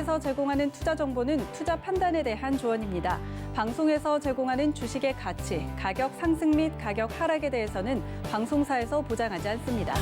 방송에서 제공하는 투자 정보는 투자 판단에 대한 조언입니다. 방송에서 제공하는 주식의 가치, 가격 상승 및 가격 하락에 대해서는 방송사에서 보장하지 않습니다.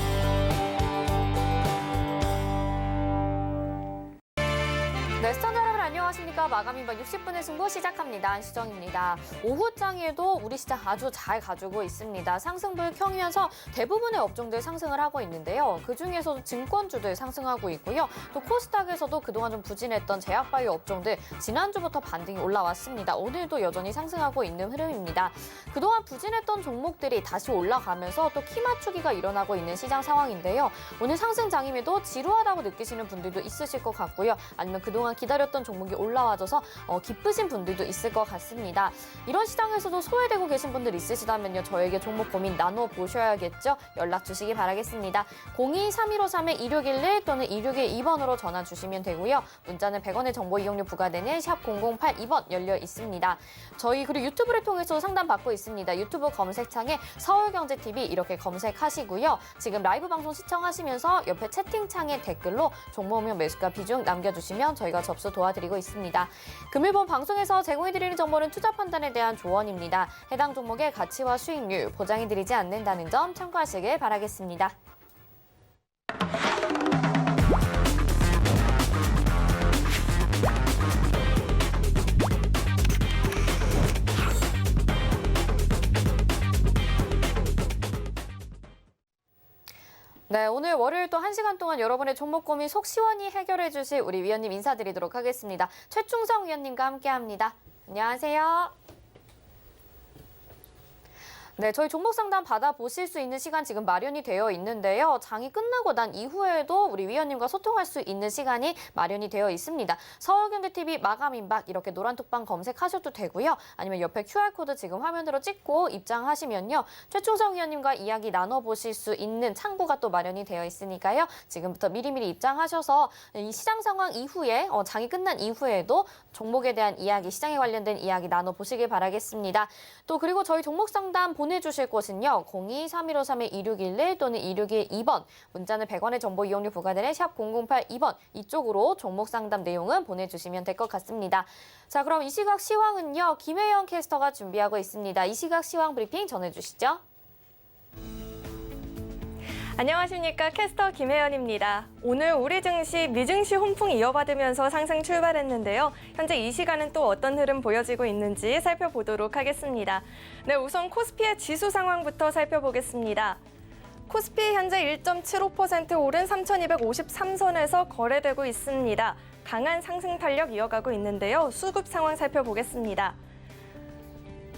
네, 시청자 여러분 안녕하십니까. 마감인박 60분의 승부 시작합니다. 안시정입니다. 오후장에도 우리 시장 아주 잘 가지고 있습니다. 상승불 켜면서 대부분의 업종들 상승을 하고 있는데요. 그중에서도 증권주들 상승하고 있고요. 또 코스닥에서도 그동안 좀 부진했던 제약바이오 업종들 지난주부터 반등이 올라왔습니다. 오늘도 여전히 상승하고 있는 흐름입니다. 그동안 부진했던 종목들이 다시 올라가면서 또 키 맞추기가 일어나고 있는 시장 상황인데요. 오늘 상승장임에도 지루하다고 느끼시는 분들도 있으실 것 같고요. 아니면 그동안 기다렸던 종목이 올라와줘서 기쁘신 분들도 있을 것 같습니다. 이런 시장에서도 소외되고 계신 분들 있으시다면요. 저에게 종목 고민 나눠보셔야겠죠. 연락 주시기 바라겠습니다. 02-3153-2611 또는 2612번으로 전화 주시면 되고요. 문자는 100원의 정보 이용료 부과되는 샵 0082번 열려 있습니다. 저희 그리고 유튜브를 통해서 상담 받고 있습니다. 유튜브 검색창에 서울경제TV 이렇게 검색하시고요. 지금 라이브 방송 시청하시면서 옆에 채팅창에 댓글로 종목명 매수가 비중 남겨주시면 저희가 접수 도와드리고 있습니다. 금일본 방송에서 제공해드리는 정보는 투자 판단에 대한 조언입니다. 해당 종목의 가치와 수익률 보장해드리지 않는다는 점 참고하시길 바라겠습니다. 네, 오늘 월요일 또 1시간 동안 여러분의 종목 고민 속 시원히 해결해 주실 우리 위원님 인사드리도록 하겠습니다. 최충성 위원님과 함께합니다. 안녕하세요. 네, 저희 종목 상담 받아보실 수 있는 시간 지금 마련이 되어 있는데요. 장이 끝나고 난 이후에도 우리 위원님과 소통할 수 있는 시간이 마련이 되어 있습니다. 서울경제TV 마감인박 이렇게 노란 톡방 검색하셔도 되고요. 아니면 옆에 QR코드 지금 화면으로 찍고 입장하시면요. 최충성 위원님과 이야기 나눠보실 수 있는 창구가 또 마련이 되어 있으니까요. 지금부터 미리미리 입장하셔서 이 시장 상황 이후에 장이 끝난 이후에도 종목에 대한 이야기, 시장에 관련된 이야기 나눠보시길 바라겠습니다. 또 그리고 저희 종목 상담 보내주실 곳은요. 02-3153-2611 또는 2612번, 문자는 100원의 정보 이용료 부과되는 샵 0082번 이쪽으로 종목 상담 내용은 보내주시면 될 것 같습니다. 자, 그럼 이 시각 시황은요. 김혜영 캐스터가 준비하고 있습니다. 이 시각 시황 브리핑 전해주시죠. 안녕하십니까. 캐스터 김혜연입니다. 오늘 우리 증시 미증시 훈풍 이어받으면서 상승 출발했는데요. 현재 이 시간은 또 어떤 흐름 보여지고 있는지 살펴보도록 하겠습니다. 네, 우선 코스피의 지수 상황부터 살펴보겠습니다. 코스피 현재 1.75% 오른 3,253선에서 거래되고 있습니다. 강한 상승 탄력 이어가고 있는데요. 수급 상황 살펴보겠습니다.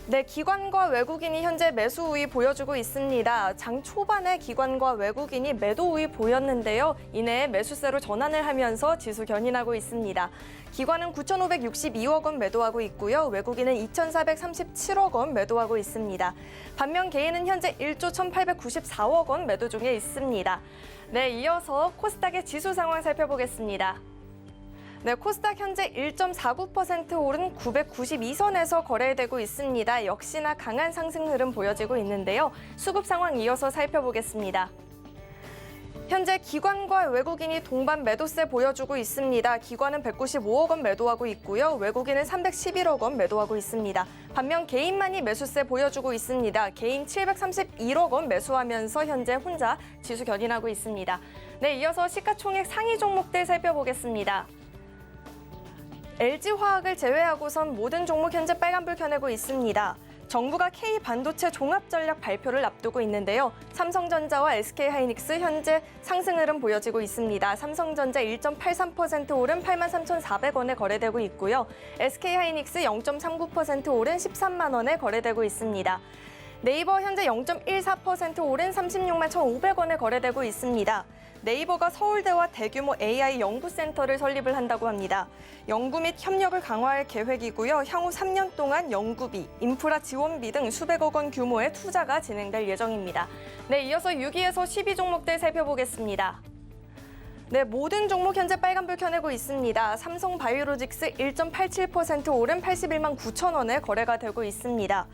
네, 기관과 외국인이 현재 매수 우위 보여주고 있습니다. 장 초반에 기관과 외국인이 매도 우위 보였는데요. 이내 매수세로 전환을 하면서 지수 견인하고 있습니다. 기관은 9,562억 원 매도하고 있고요. 외국인은 2,437억 원 매도하고 있습니다. 반면 개인은 현재 1조 1,894억 원 매도 중에 있습니다. 네, 이어서 코스닥의 지수 상황 살펴보겠습니다. 네, 코스닥 현재 1.49% 오른 992선에서 거래되고 있습니다. 역시나 강한 상승 흐름 보여지고 있는데요. 수급 상황 이어서 살펴보겠습니다. 현재 기관과 외국인이 동반 매도세 보여주고 있습니다. 기관은 195억 원 매도하고 있고요. 외국인은 311억 원 매도하고 있습니다. 반면 개인만이 매수세 보여주고 있습니다. 개인 731억 원 매수하면서 현재 혼자 지수 견인하고 있습니다. 네, 이어서 시가총액 상위 종목들 살펴보겠습니다. LG화학을 제외하고선 모든 종목 현재 빨간불 켜내고 있습니다. 정부가 K반도체 종합전략 발표를 앞두고 있는데요. 삼성전자와 SK하이닉스 현재 상승 흐름 보여지고 있습니다. 삼성전자 1.83% 오른 83,400원에 거래되고 있고요. SK하이닉스 0.39% 오른 13만 원에 거래되고 있습니다. 네이버 현재 0.14% 오른 36만 1,500원에 거래되고 있습니다. 네이버가 서울대와 대규모 AI 연구센터를 설립을 한다고 합니다. 연구 및 협력을 강화할 계획이고요. 향후 3년 동안 연구비, 인프라 지원비 등 수백억 원 규모의 투자가 진행될 예정입니다. 네, 이어서 6위에서 12종목들 살펴보겠습니다. 네, 모든 종목 현재 빨간불 켜내고 있습니다. 삼성바이오로직스 1.87% 오른 81만 9천 원에 거래가 되고 있습니다.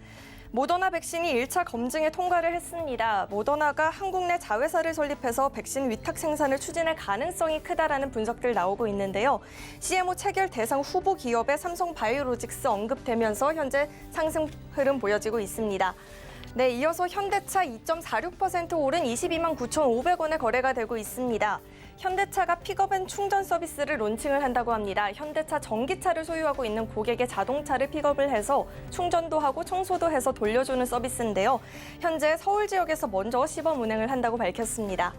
모더나 백신이 1차 검증에 통과를 했습니다. 모더나가 한국 내 자회사를 설립해서 백신 위탁 생산을 추진할 가능성이 크다라는 분석들 나오고 있는데요. CMO 체결 대상 후보 기업의 삼성바이오로직스 언급되면서 현재 상승 흐름 보여지고 있습니다. 네, 이어서 현대차 2.46% 오른 22만 9,500원에 거래가 되고 있습니다. 현대차가 픽업앤 충전 서비스를 론칭을 한다고 합니다. 현대차 전기차를 소유하고 있는 고객의 자동차를 픽업을 해서 충전도 하고 청소도 해서 돌려주는 서비스인데요. 현재 서울 지역에서 먼저 시범 운행을 한다고 밝혔습니다.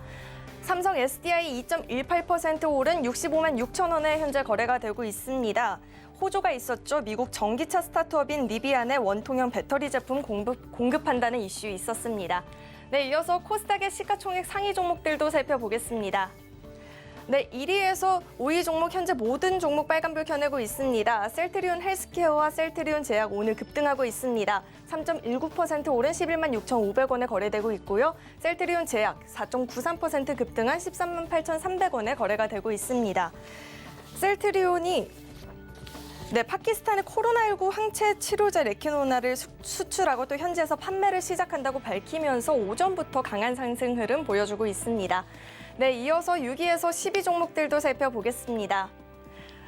삼성 SDI 2.18% 오른 65만 6천 원에 현재 거래가 되고 있습니다. 호조가 있었죠. 미국 전기차 스타트업인 리비안의 원통형 배터리 제품 공급한다는 이슈 있었습니다. 네, 이어서 코스닥의 시가총액 상위 종목들도 살펴보겠습니다. 네, 1위에서 5위 종목 현재 모든 종목 빨간불 켜내고 있습니다. 셀트리온 헬스케어와 셀트리온 제약 오늘 급등하고 있습니다. 3.19% 오른 11만 6,500원에 거래되고 있고요. 셀트리온 제약 4.93% 급등한 13만 8,300원에 거래가 되고 있습니다. 셀트리온이 파키스탄의 코로나19 항체 치료제 레키노나를 수출하고 또 현지에서 판매를 시작한다고 밝히면서 오전부터 강한 상승 흐름 보여주고 있습니다. 네, 이어서 6위에서 10위 종목들도 살펴보겠습니다.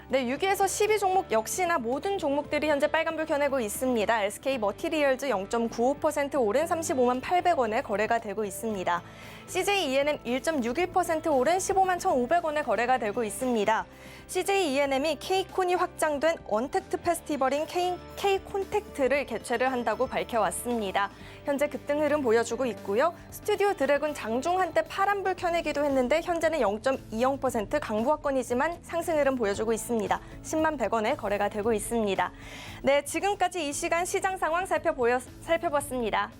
네, 6위에서 10위 종목 역시나 모든 종목들이 현재 빨간불 켜내고 있습니다. SK 머티리얼즈 0.95% 오른 35만 800원에 거래가 되고 있습니다. CJ E&M 1.61% 오른 15만 1,500원에 거래가 되고 있습니다. CJ E&M이 K콘이 확장된 언택트 페스티벌인 K콘택트를 개최를 한다고 밝혀왔습니다. 현재 급등 흐름 보여주고 있고요. 스튜디오 드래곤 장중 한때 파란불 켜내기도 했는데 현재는 0.20% 강보합권이지만 상승 흐름 보여주고 있습니다. 10만 100원에 거래가 되고 있습니다. 네, 지금까지 이 시간 시장 상황 살펴봤습니다.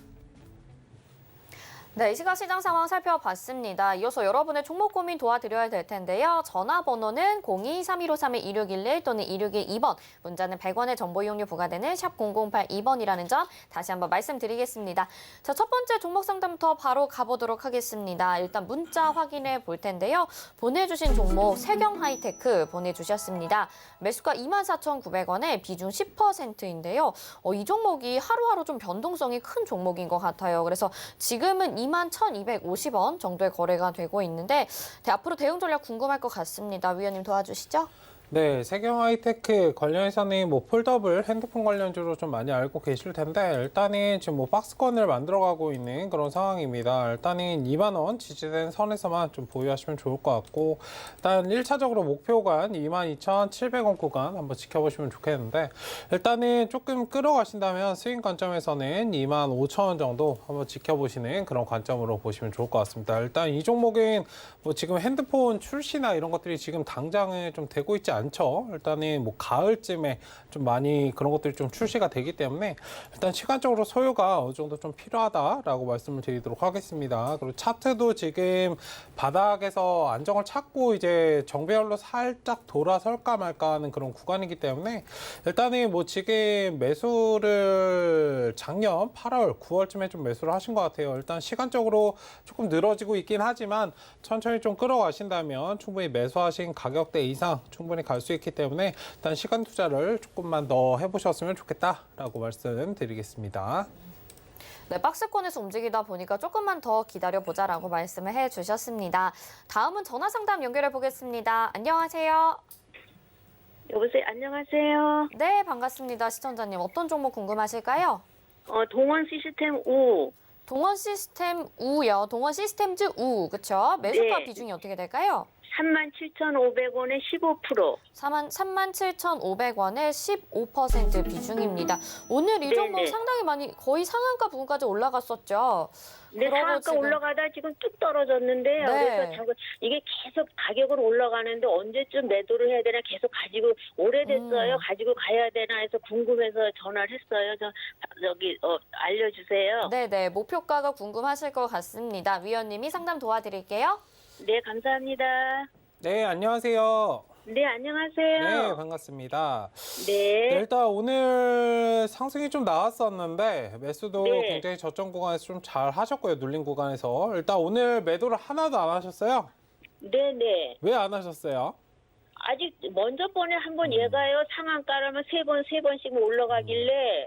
네, 이 시간 시장 상황 살펴봤습니다. 이어서 여러분의 종목 고민 도와드려야 될 텐데요. 전화번호는 02-3153-2611 또는 2612번, 문자는 100원의 정보 이용료 부과되는 샵 0082번이라는 점 다시 한번 말씀드리겠습니다. 자, 첫 번째 종목 상담부터 바로 가보도록 하겠습니다. 일단 문자 확인해 볼 텐데요. 보내주신 종목 세경하이테크 보내주셨습니다. 매수가 24,900원에 비중 10%인데요. 이 종목이 하루하루 좀 변동성이 큰 종목인 것 같아요. 그래서 지금은 21,250원 정도의 거래가 되고 있는데 앞으로 대응 전략 궁금할 것 같습니다. 위원님 도와주시죠. 네, 세경하이테크 관련해서는 폴더블 핸드폰 관련주로 좀 많이 알고 계실 텐데 일단은 지금 박스권을 만들어가고 있는 그런 상황입니다. 일단은 2만 원 지지된 선에서만 좀 보유하시면 좋을 것 같고 일단 1차적으로 목표간 22,700원 구간 한번 지켜보시면 좋겠는데 일단은 조금 끌어가신다면 스윙 관점에서는 25,000원 정도 한번 지켜보시는 그런 관점으로 보시면 좋을 것 같습니다. 일단 이 종목은 지금 핸드폰 출시나 이런 것들이 지금 당장은 좀 되고 있지 않죠. 일단은 가을쯤에 좀 많이 그런 것들이 좀 출시가 되기 때문에 일단 시간적으로 소요가 어느 정도 좀 필요하다라고 말씀을 드리도록 하겠습니다. 그리고 차트도 지금 바닥에서 안정을 찾고 이제 정배열로 살짝 돌아설까 말까 하는 그런 구간이기 때문에 일단은 지금 매수를 작년 8월, 9월쯤에 좀 매수를 하신 것 같아요. 일단 시간적으로 조금 늘어지고 있긴 하지만 천천히 좀 끌어가신다면 충분히 매수하신 가격대 이상 충분히 갈 수 있기 때문에 일단 시간 투자를 조금만 더 해보셨으면 좋겠다라고 말씀드리겠습니다. 네, 박스권에서 움직이다 보니까 조금만 더 기다려보자라고 말씀을 해주셨습니다. 다음은 전화 상담 연결해 보겠습니다. 안녕하세요. 여보세요. 안녕하세요. 네, 반갑습니다. 시청자님 어떤 종목 궁금하실까요? 동원 시스템 U. 동원 시스템 U요. 동원 시스템즈 U, 그렇죠? 매수가 네. 비중이 어떻게 될까요? 37,500원에 15%. 37,500원에 15% 비중입니다. 오늘 이 종목 네네. 상당히 많이 거의 상한가 부근까지 올라갔었죠. 네, 그러고 상한가 지금- 올라가다 지금 뚝 떨어졌는데요. 네. 그래서 이게 계속 가격으로 올라가는데 언제쯤 매도를 해야 되나 계속 가지고 오래됐어요. 가지고 가야 되나 해서 궁금해서 전화를 했어요. 알려주세요. 네네, 목표가가 궁금하실 것 같습니다. 위원님이 상담 도와드릴게요. 네, 감사합니다. 네, 안녕하세요. 네, 안녕하세요. 네, 반갑습니다. 네. 일단 오늘 상승이 좀 나왔었는데 매수도 네. 굉장히 저점 구간에서 좀 잘 하셨고요. 눌린 구간에서. 일단 오늘 매도를 하나도 안 하셨어요? 네. 왜 안 하셨어요? 아직 먼저 번에 한 번 얘가요 상한가라면 세 번씩 올라가길래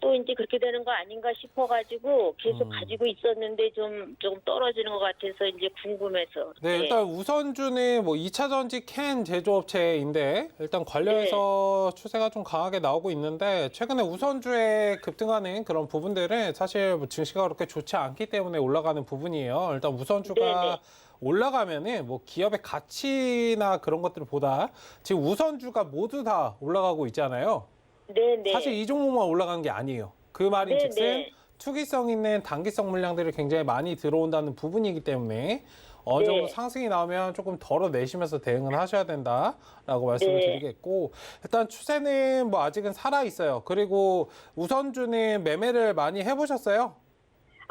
또 이제 그렇게 되는 거 아닌가 싶어가지고 계속 가지고 있었는데 좀 떨어지는 것 같아서 이제 궁금해서. 네, 일단 우선주는 뭐 2차 전지 캔 제조업체인데 일단 관련해서 추세가 좀 강하게 나오고 있는데 최근에 우선주에 급등하는 그런 부분들은 사실 뭐 증시가 그렇게 좋지 않기 때문에 올라가는 부분이에요. 일단 우선주가 네네. 올라가면은 뭐 기업의 가치나 그런 것들보다 지금 우선주가 모두 다 올라가고 있잖아요. 네네. 사실 이 종목만 올라가는 게 아니에요. 그 말인즉슨 네네. 투기성 있는 단기성 물량들이 굉장히 많이 들어온다는 부분이기 때문에 어느 정도 네. 상승이 나오면 조금 덜어내시면서 대응을 하셔야 된다라고 말씀을 네. 드리겠고 일단 추세는 뭐 아직은 살아 있어요. 그리고 우선주는 매매를 많이 해보셨어요?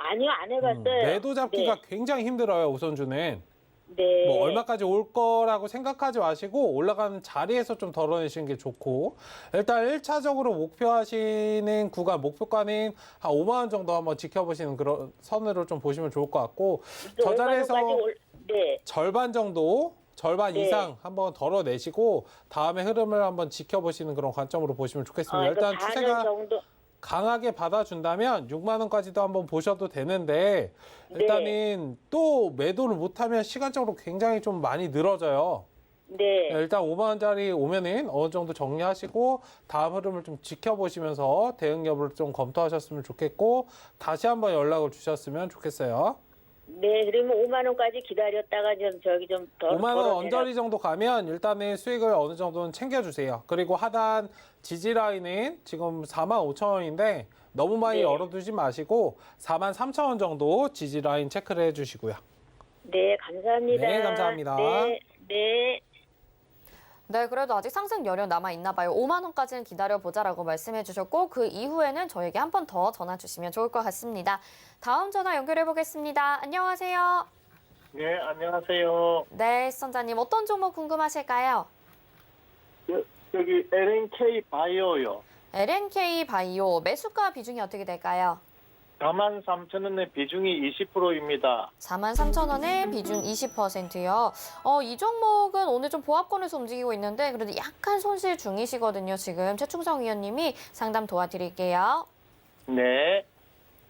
아니요, 안 해봤어요. 매도 잡기가 굉장히 힘들어요. 우선주는. 네. 뭐 얼마까지 올 거라고 생각하지 마시고 올라가는 자리에서 좀 덜어내시는 게 좋고 일단 1차적으로 목표하시는 구간 목표가는 한 5만 원 정도 한번 지켜보시는 그런 선으로 좀 보시면 좋을 것 같고 저 자리에서 네. 절반 정도 절반 네. 이상 한번 덜어내시고 다음에 흐름을 한번 지켜보시는 그런 관점으로 보시면 좋겠습니다. 일단 그러니까 4년 추세가 정도. 강하게 받아준다면 6만 원까지도 한번 보셔도 되는데 일단은 또 매도를 못하면 시간적으로 굉장히 좀 많이 늘어져요. 네. 일단 5만 원짜리 오면은 어느 정도 정리하시고 다음 흐름을 좀 지켜보시면서 대응 여부를 좀 검토하셨으면 좋겠고 다시 한번 연락을 주셨으면 좋겠어요. 네, 그러면 5만 원까지 기다렸다가 좀 더. 5만 원 언저리 정도 가면 일단은 수익을 어느 정도는 챙겨주세요. 그리고 하단 지지 라인은 지금 4만 5천 원인데 너무 많이 네. 열어두지 마시고 4만 3천 원 정도 지지 라인 체크를 해주시고요. 네, 감사합니다. 네, 감사합니다. 네, 네. 네, 그래도 아직 상승 여력 남아 있나 봐요. 5만 원까지는 기다려보자라고 말씀해 주셨고 그 이후에는 저에게 한 번 더 전화 주시면 좋을 것 같습니다. 다음 전화 연결해 보겠습니다. 안녕하세요. 네, 안녕하세요. 네, 시청자님 어떤 종목 궁금하실까요? 여기 LNK 바이오요. LNK 바이오 매수가 비중이 어떻게 될까요? 43,000원의 비중이 20%입니다. 43,000원에 비중 20%요. 이 종목은 오늘 좀 보합권에서 움직이고 있는데 그래도 약간 손실 중이시거든요. 지금 최충성 위원님이 상담 도와드릴게요. 네.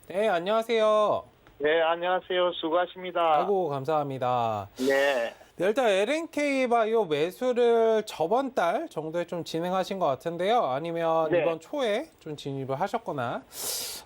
네, 안녕하세요. 네, 안녕하세요. 수고하십니다. 아이고, 감사합니다. 네. 네, 일단 LNK 바이오 매수를 저번 달 정도에 좀 진행하신 것 같은데요. 아니면 네. 이번 초에 좀 진입을 하셨거나.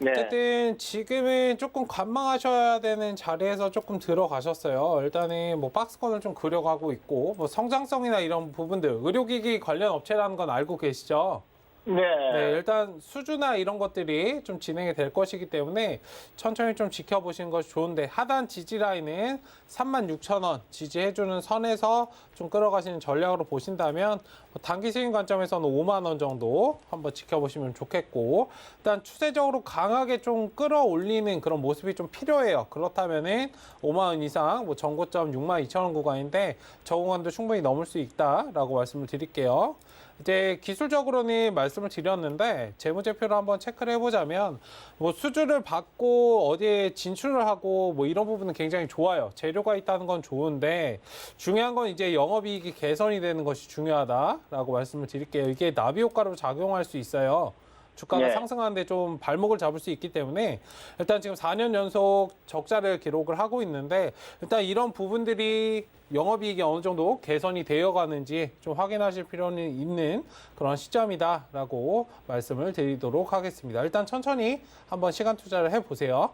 네. 어쨌든 지금은 조금 관망하셔야 되는 자리에서 조금 들어가셨어요. 일단은 뭐 박스권을 좀 그려가고 있고 뭐 성장성이나 이런 부분들 의료기기 관련 업체라는 건 알고 계시죠? 네. 네, 일단 수주나 이런 것들이 좀 진행이 될 것이기 때문에 천천히 좀 지켜보시는 것이 좋은데 하단 지지 라인은 36,000원 지지해주는 선에서 좀 끌어가시는 전략으로 보신다면 단기 수익 관점에서는 5만 원 정도 한번 지켜보시면 좋겠고 일단 추세적으로 강하게 좀 끌어올리는 그런 모습이 좀 필요해요. 그렇다면은 5만 원 이상 뭐 전고점 62,000원 구간인데 저 구간도 충분히 넘을 수 있다라고 말씀을 드릴게요. 이제 기술적으로는 말씀을 드렸는데 재무제표를 한번 체크를 해보자면 뭐 수주를 받고 어디에 진출을 하고 뭐 이런 부분은 굉장히 좋아요. 재료가 있다는 건 좋은데 중요한 건 이제 영업이익이 개선이 되는 것이 중요하다라고 말씀을 드릴게요. 이게 나비 효과로 작용할 수 있어요. 주가가 네. 상승하는데 좀 발목을 잡을 수 있기 때문에 일단 지금 4년 연속 적자를 기록을 하고 있는데 일단 이런 부분들이 영업이익이 어느 정도 개선이 되어 가는지 좀 확인하실 필요는 있는 그런 시점이다라고 말씀을 드리도록 하겠습니다. 일단 천천히 한번 시간 투자를 해보세요.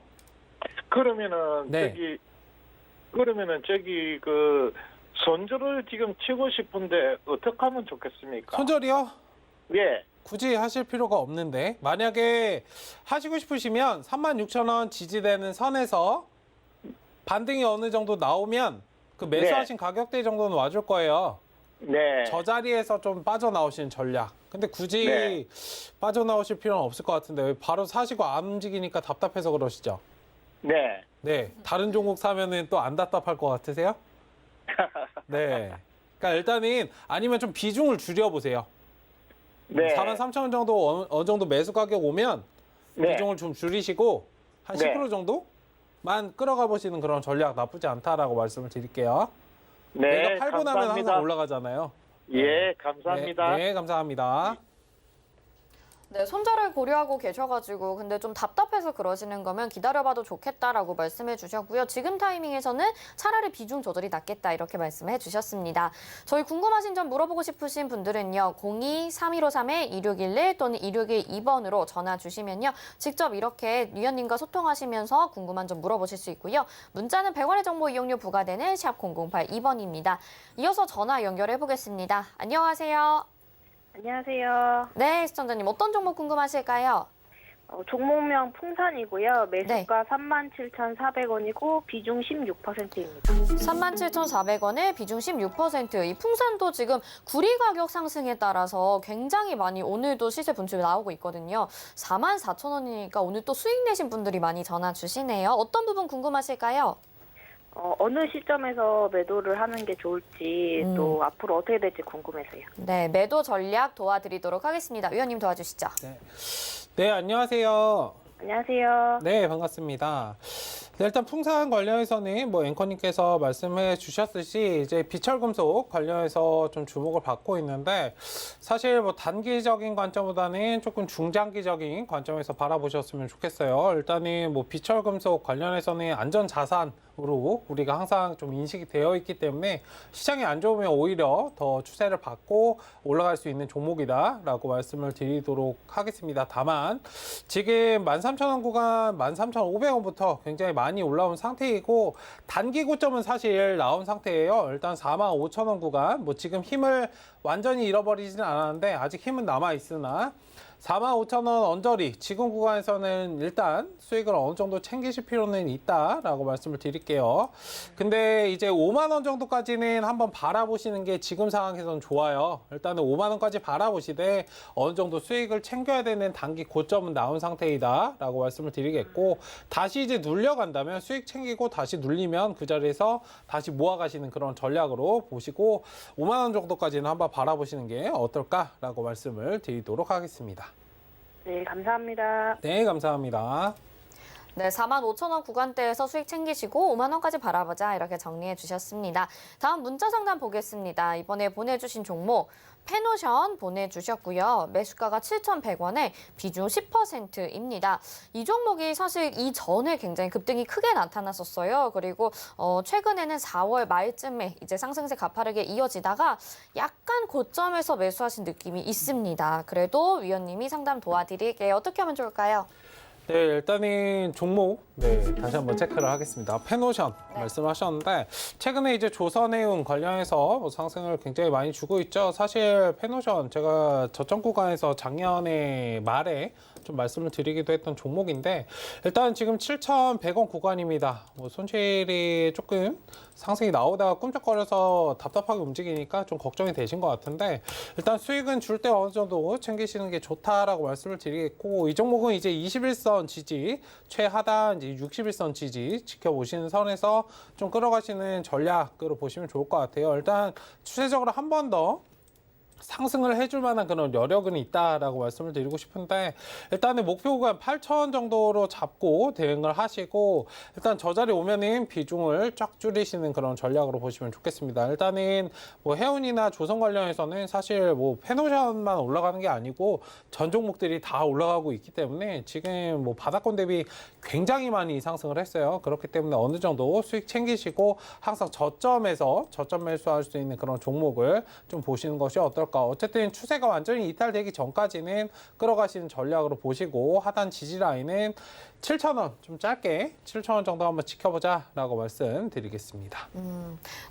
그러면은 네. 저기 그 손절을 지금 치고 싶은데 어떻게 하면 좋겠습니까? 손절이요? 예. 굳이 하실 필요가 없는데 만약에 하시고 싶으시면 36,000원 지지되는 선에서 반등이 어느 정도 나오면 그 매수하신 가격대 정도는 와줄 거예요. 네. 저 자리에서 좀 빠져나오시는 전략. 근데 굳이 네. 빠져나오실 필요는 없을 것 같은데 왜 바로 사시고 안 움직이니까 답답해서 그러시죠? 네. 네. 다른 종목 사면은 또 안 답답할 것 같으세요? 네. 그러니까 일단은 아니면 좀 비중을 줄여보세요. 네. 43,000원 정도 어느 정도 매수 가격 오면 네. 비중을 좀 줄이시고 한 10% 네. 정도만 끌어가 보시는 그런 전략 나쁘지 않다라고 말씀을 드릴게요. 네. 내가 팔고 나면 감사합니다. 항상 올라가잖아요. 예, 감사합니다. 네, 감사합니다. 네, 손절을 고려하고 계셔가지고 근데 좀 답답해서 그러시는 거면 기다려봐도 좋겠다라고 말씀해 주셨고요. 지금 타이밍에서는 차라리 비중 조절이 낫겠다 이렇게 말씀해 주셨습니다. 저희 궁금하신 점 물어보고 싶으신 분들은요. 02-3153-2611 또는 2612번으로 전화 주시면요. 직접 이렇게 위원님과 소통하시면서 궁금한 점 물어보실 수 있고요. 문자는 100원의 정보 이용료 부과되는 샵 0082번입니다. 이어서 전화 연결해 보겠습니다. 안녕하세요. 안녕하세요. 네, 시청자님 어떤 종목 궁금하실까요? 종목명 풍산이고요. 매수가 37,400원이고 비중 16%입니다. 37,400원에 비중 16%. 이 풍산도 지금 구리 가격 상승에 따라서 굉장히 많이 오늘도 시세 분출이 나오고 있거든요. 44,000원이니까 오늘 또 수익 내신 분들이 많이 전화 주시네요. 어떤 부분 궁금하실까요? 어느 시점에서 매도를 하는 게 좋을지 또 앞으로 어떻게 될지 궁금해서요. 네, 매도 전략 도와드리도록 하겠습니다. 위원님 도와주시죠. 네, 안녕하세요. 안녕하세요. 네, 반갑습니다. 네, 일단 풍산 관련해서는 뭐 앵커님께서 말씀해 주셨듯이 이제 비철금속 관련해서 좀 주목을 받고 있는데 사실 뭐 단기적인 관점보다는 조금 중장기적인 관점에서 바라보셨으면 좋겠어요. 일단은 뭐 비철금속 관련해서는 안전자산으로 우리가 항상 좀 인식이 되어 있기 때문에 시장이 안 좋으면 오히려 더 추세를 받고 올라갈 수 있는 종목이다라고 말씀을 드리도록 하겠습니다. 다만 지금 13,000원 구간 13,500원부터 굉장히 많이 올라온 상태이고 단기 고점은 사실 나온 상태예요. 일단 45,000원 구간 뭐 지금 힘을 완전히 잃어버리지는 않았는데 아직 힘은 남아 있으나 45,000원 언저리 지금 구간에서는 일단 수익을 어느 정도 챙기실 필요는 있다라고 말씀을 드릴게요. 근데 이제 5만 원 정도까지는 한번 바라보시는 게 지금 상황에서는 좋아요. 일단은 5만 원까지 바라보시되 어느 정도 수익을 챙겨야 되는 단기 고점은 나온 상태이다라고 말씀을 드리겠고 다시 이제 눌려간다면 수익 챙기고 다시 눌리면 그 자리에서 다시 모아가시는 그런 전략으로 보시고 5만 원 정도까지는 한번 바라보시는 게 어떨까라고 말씀을 드리도록 하겠습니다. 네, 감사합니다. 네, 감사합니다. 네, 45,000원 구간대에서 수익 챙기시고 5만 원까지 바라보자 이렇게 정리해 주셨습니다. 다음 문자 상담 보겠습니다. 이번에 보내주신 종목 페노션 보내주셨고요. 매수가가 7,100원에 비중 10%입니다. 이 종목이 사실 이전에 굉장히 급등이 크게 나타났었어요. 그리고 최근에는 4월 말쯤에 이제 상승세 가파르게 이어지다가 약간 고점에서 매수하신 느낌이 있습니다. 그래도 위원님이 상담 도와드릴게요. 어떻게 하면 좋을까요? 네, 일단은 종목 다시 한번 체크를 하겠습니다. 페노션 말씀하셨는데 최근에 이제 조선해운 관련해서 뭐 상승을 굉장히 많이 주고 있죠. 사실 페노션 제가 저점 구간에서 작년에 말에 좀 말씀을 드리기도 했던 종목인데 일단 지금 7,100원 구간입니다. 뭐 손실이 조금 상승이 나오다가 꿈쩍거려서 답답하게 움직이니까 좀 걱정이 되신 것 같은데 일단 수익은 줄 때 어느 정도 챙기시는 게 좋다라고 말씀을 드리겠고 이 종목은 이제 21선 지지 최하단 이제 61선 지지 지켜보시는 선에서 좀 끌어가시는 전략으로 보시면 좋을 것 같아요. 일단 추세적으로 한 번 더 상승을 해줄 만한 그런 여력은 있다라고 말씀을 드리고 싶은데 일단은 목표 구간 8,000원 정도로 잡고 대응을 하시고 일단 저 자리 오면은 비중을 쫙 줄이시는 그런 전략으로 보시면 좋겠습니다. 일단은 뭐 해운이나 조선 관련해서는 사실 뭐 페노션만 올라가는 게 아니고 전 종목들이 다 올라가고 있기 때문에 지금 뭐 바닥권 대비 굉장히 많이 상승을 했어요. 그렇기 때문에 어느 정도 수익 챙기시고 항상 저점에서 저점 매수할 수 있는 그런 종목을 좀 보시는 것이 어떨까. 어쨌든 추세가 완전히 이탈되기 전까지는 끌어가시는 전략으로 보시고 하단 지지 라인은 7,000원 좀 짧게 7,000원 정도 한번 지켜보자라고 말씀드리겠습니다.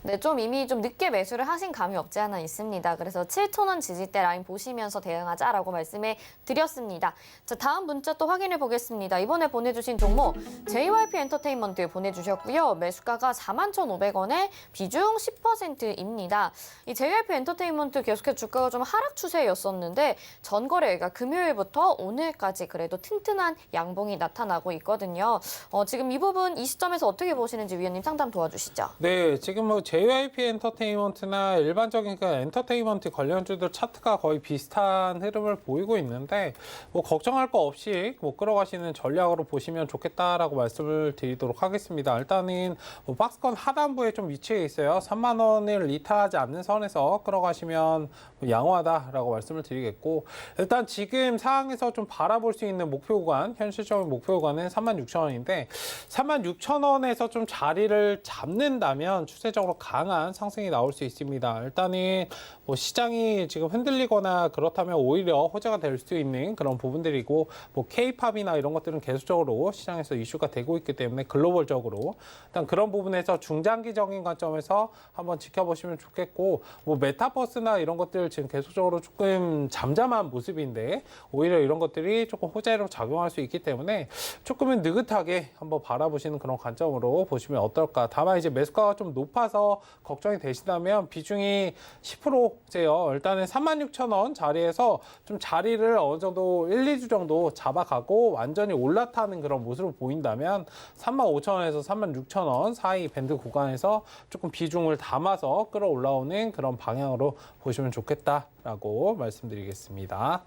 네, 좀 이미 좀 늦게 매수를 하신 감이 없지 않아 있습니다. 그래서 7,000원 지지대 라인 보시면서 대응하자라고 말씀해 드렸습니다. 자, 다음 문자 또 확인해 보겠습니다. 이번에 보내주신 종목 JYP 엔터테인먼트 보내주셨고요. 매수가가 41,500원에 비중 10%입니다. 이 JYP 엔터테인먼트 계속해서 주가가 좀 하락 추세였었는데 전거래가 금요일부터 오늘까지 그래도 튼튼한 양봉이 나타나고 나고 있거든요. 지금 이 부분 이 시점에서 어떻게 보시는지 위원님 상담 도와주시죠. 네, 지금 뭐 JYP 엔터테인먼트나 일반적인 그 엔터테인먼트 관련주들 차트가 거의 비슷한 흐름을 보이고 있는데 뭐 걱정할 거 없이 뭐 끌어가시는 전략으로 보시면 좋겠다라고 말씀을 드리도록 하겠습니다. 일단은 뭐 박스권 하단부에 좀 위치해 있어요. 3만 원을 이탈하지 않는 선에서 끌어가시면 뭐 양호하다라고 말씀을 드리겠고, 일단 지금 상황에서 좀 바라볼 수 있는 목표 구간, 현실적인 목표 구간은 36,000원인데 36,000원에서 좀 자리를 잡는다면 추세적으로 강한 상승이 나올 수 있습니다. 일단은 뭐 시장이 지금 흔들리거나 그렇다면 오히려 호재가 될 수 있는 그런 부분들이고, 뭐 K-팝이나 이런 것들은 계속적으로 시장에서 이슈가 되고 있기 때문에 글로벌적으로 일단 그런 부분에서 중장기적인 관점에서 한번 지켜보시면 좋겠고, 뭐 메타버스나 이런 것들 지금 계속적으로 조금 잠잠한 모습인데 오히려 이런 것들이 조금 호재로 작용할 수 있기 때문에 조금은 느긋하게 한번 바라보시는 그런 관점으로 보시면 어떨까. 다만 이제 매수가가 좀 높아서 걱정이 되시다면 비중이 10%세요. 일단은 36,000원 자리에서 좀 자리를 어느 정도 1, 2주 정도 잡아가고 완전히 올라타는 그런 모습을 보인다면 35,000원에서 36,000원 사이 밴드 구간에서 조금 비중을 담아서 끌어올라오는 그런 방향으로 보시면 좋겠다라고 말씀드리겠습니다.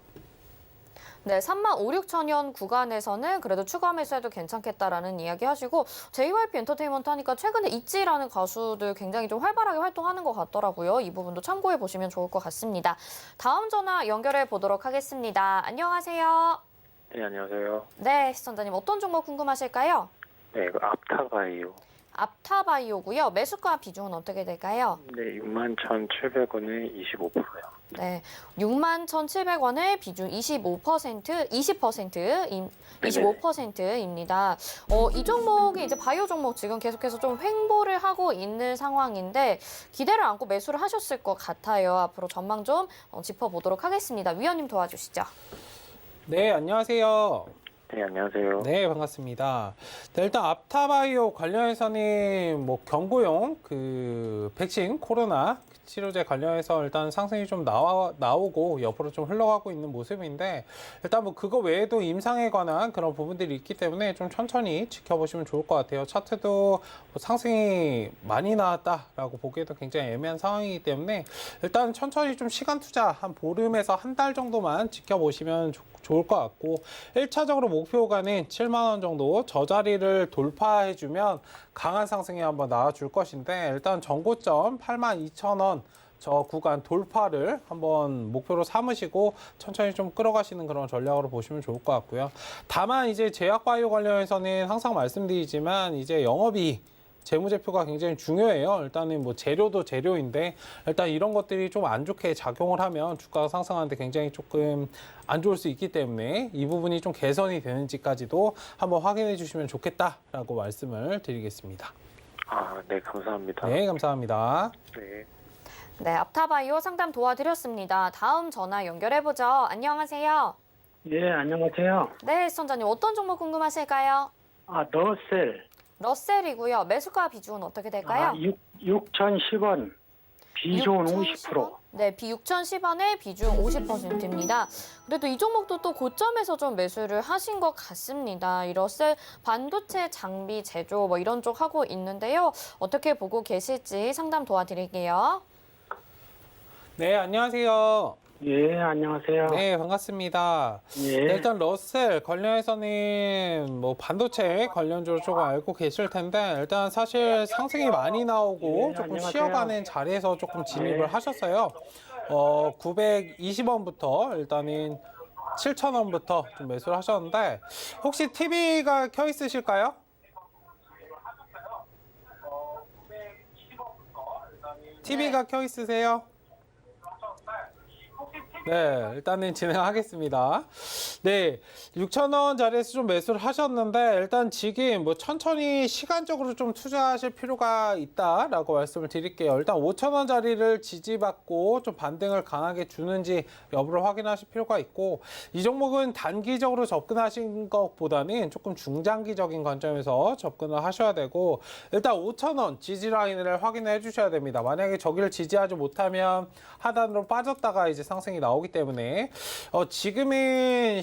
네, 35,000~36,000원 구간에서는 그래도 추가 매수해도 괜찮겠다라는 이야기 하시고, JYP 엔터테인먼트 하니까 최근에 있지라는 가수들 굉장히 좀 활발하게 활동하는 것 같더라고요. 이 부분도 참고해 보시면 좋을 것 같습니다. 다음 전화 연결해 보도록 하겠습니다. 안녕하세요. 네, 안녕하세요. 네, 시청자님 어떤 종목 궁금하실까요? 네, 그 앞타바이오. 앞타바이오고요. 매수가 비중은 어떻게 될까요? 네, 61,700원에 25%요. 네, 61,700원의 비중 25%입니다. 이 종목이 이제 바이오 종목 지금 계속해서 좀 횡보를 하고 있는 상황인데 기대를 안고 매수를 하셨을 것 같아요. 앞으로 전망 좀 짚어보도록 하겠습니다. 위원님 도와주시죠. 네, 안녕하세요. 네, 안녕하세요. 네, 반갑습니다. 네, 일단 앞타바이오 관련해서는 뭐 경구용 그 백신 코로나 치료제 관련해서 일단 상승이 좀 나오고 옆으로 좀 흘러가고 있는 모습인데, 일단 뭐 그거 외에도 임상에 관한 그런 부분들이 있기 때문에 좀 천천히 지켜보시면 좋을 것 같아요. 차트도 뭐 상승이 많이 나왔다라고 보기에도 굉장히 애매한 상황이기 때문에 일단 천천히 좀 시간 투자 한 보름에서 한 달 정도만 지켜보시면 좋을 것 같고, 1차적으로 목표가는 7만 원 정도 저 자리를 돌파해주면 강한 상승이 한번 나와줄 것인데, 일단 전고점 82,000원 저 구간 돌파를 한번 목표로 삼으시고 천천히 좀 끌어가시는 그런 전략으로 보시면 좋을 것 같고요. 다만 이제 제약바이오 관련해서는 항상 말씀드리지만 이제 영업이익 재무제표가 굉장히 중요해요. 일단은 뭐 재료도 재료인데 일단 이런 것들이 좀 안 좋게 작용을 하면 주가가 상승하는데 굉장히 조금 안 좋을 수 있기 때문에 이 부분이 좀 개선이 되는지까지도 한번 확인해 주시면 좋겠다라고 말씀을 드리겠습니다. 아, 네, 감사합니다. 네, 감사합니다. 네. 네, 앞타바이오 상담 도와드렸습니다. 다음 전화 연결해보죠. 안녕하세요. 예, 안녕하세요. 네, 시청자님 어떤 종목 궁금하실까요? 러셀. 러셀이고요. 매수가 비중은 어떻게 될까요? 6,010원. 비중은 50%. 네, B6,010원의 비중 50%입니다. 그래도 이 종목도 또 고점에서 좀 매수를 하신 것 같습니다. 이 러셀 반도체 장비 제조 뭐 이런 쪽 하고 있는데요. 어떻게 보고 계실지 상담 도와드릴게요. 네, 안녕하세요. 예, 안녕하세요. 네, 반갑습니다. 예. 네, 일단 러셀 관련해서는 뭐 반도체 관련주로 조금 알고 계실 텐데, 일단 사실 상승이 많이 나오고 예, 조금 안녕하세요. 쉬어가는 자리에서 조금 진입을 하셨어요. 920원부터 일단은 7,000원부터 좀 매수를 하셨는데, 혹시 TV가 켜 있으실까요? TV가 켜 있으세요? 네, 일단은 진행하겠습니다. 네, 6,000원 자리에서 좀 매수를 하셨는데, 일단 지금 뭐 천천히 시간적으로 좀 투자하실 필요가 있다라고 말씀을 드릴게요. 일단 5,000원 자리를 지지받고 좀 반등을 강하게 주는지 여부를 확인하실 필요가 있고, 이 종목은 단기적으로 접근하신 것보다는 조금 중장기적인 관점에서 접근을 하셔야 되고, 일단 5,000원 지지 라인을 확인해 주셔야 됩니다. 만약에 저기를 지지하지 못하면 하단으로 빠졌다가 이제 상승이 나오기 때문에 지금은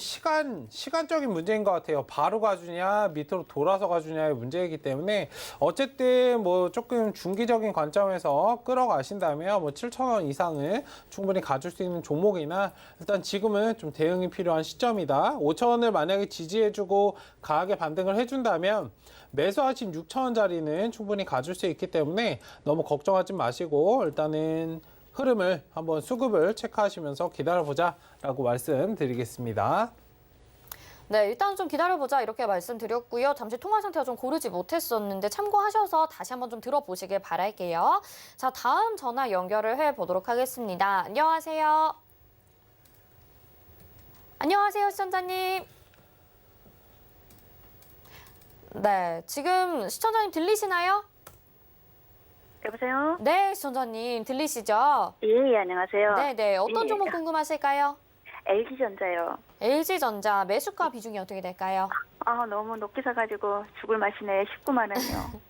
시간적인 문제인 것 같아요. 바로 가주냐, 밑으로 돌아서 가주냐의 문제이기 때문에 어쨌든 뭐 조금 중기적인 관점에서 끌어가신다면 뭐 7,000원 이상은 충분히 가줄 수 있는 종목이나 일단 지금은 좀 대응이 필요한 시점이다. 5,000원을 만약에 지지해주고 강하게 반등을 해준다면 매수하신 6,000원짜리는 충분히 가줄 수 있기 때문에 너무 걱정하지 마시고 일단은 흐름을 한번 수급을 체크하시면서 기다려보자라고 말씀드리겠습니다. 네, 일단 좀 기다려보자 이렇게 말씀드렸고요. 잠시 통화 상태가 좀 고르지 못했었는데 참고하셔서 다시 한번 좀 들어보시길 바랄게요. 자, 다음 전화 연결을 해보도록 하겠습니다. 안녕하세요. 안녕하세요, 시청자님. 네, 지금 시청자님 들리시나요? 여보세요? 네, 시청자님 들리시죠? 예, 안녕하세요. 네네, 어떤 예. 종목 궁금하실까요? LG전자요. LG전자 매수가 비중이 어떻게 될까요? 아, 너무 높게 사가지고 죽을 맛이네. 19만 원이요.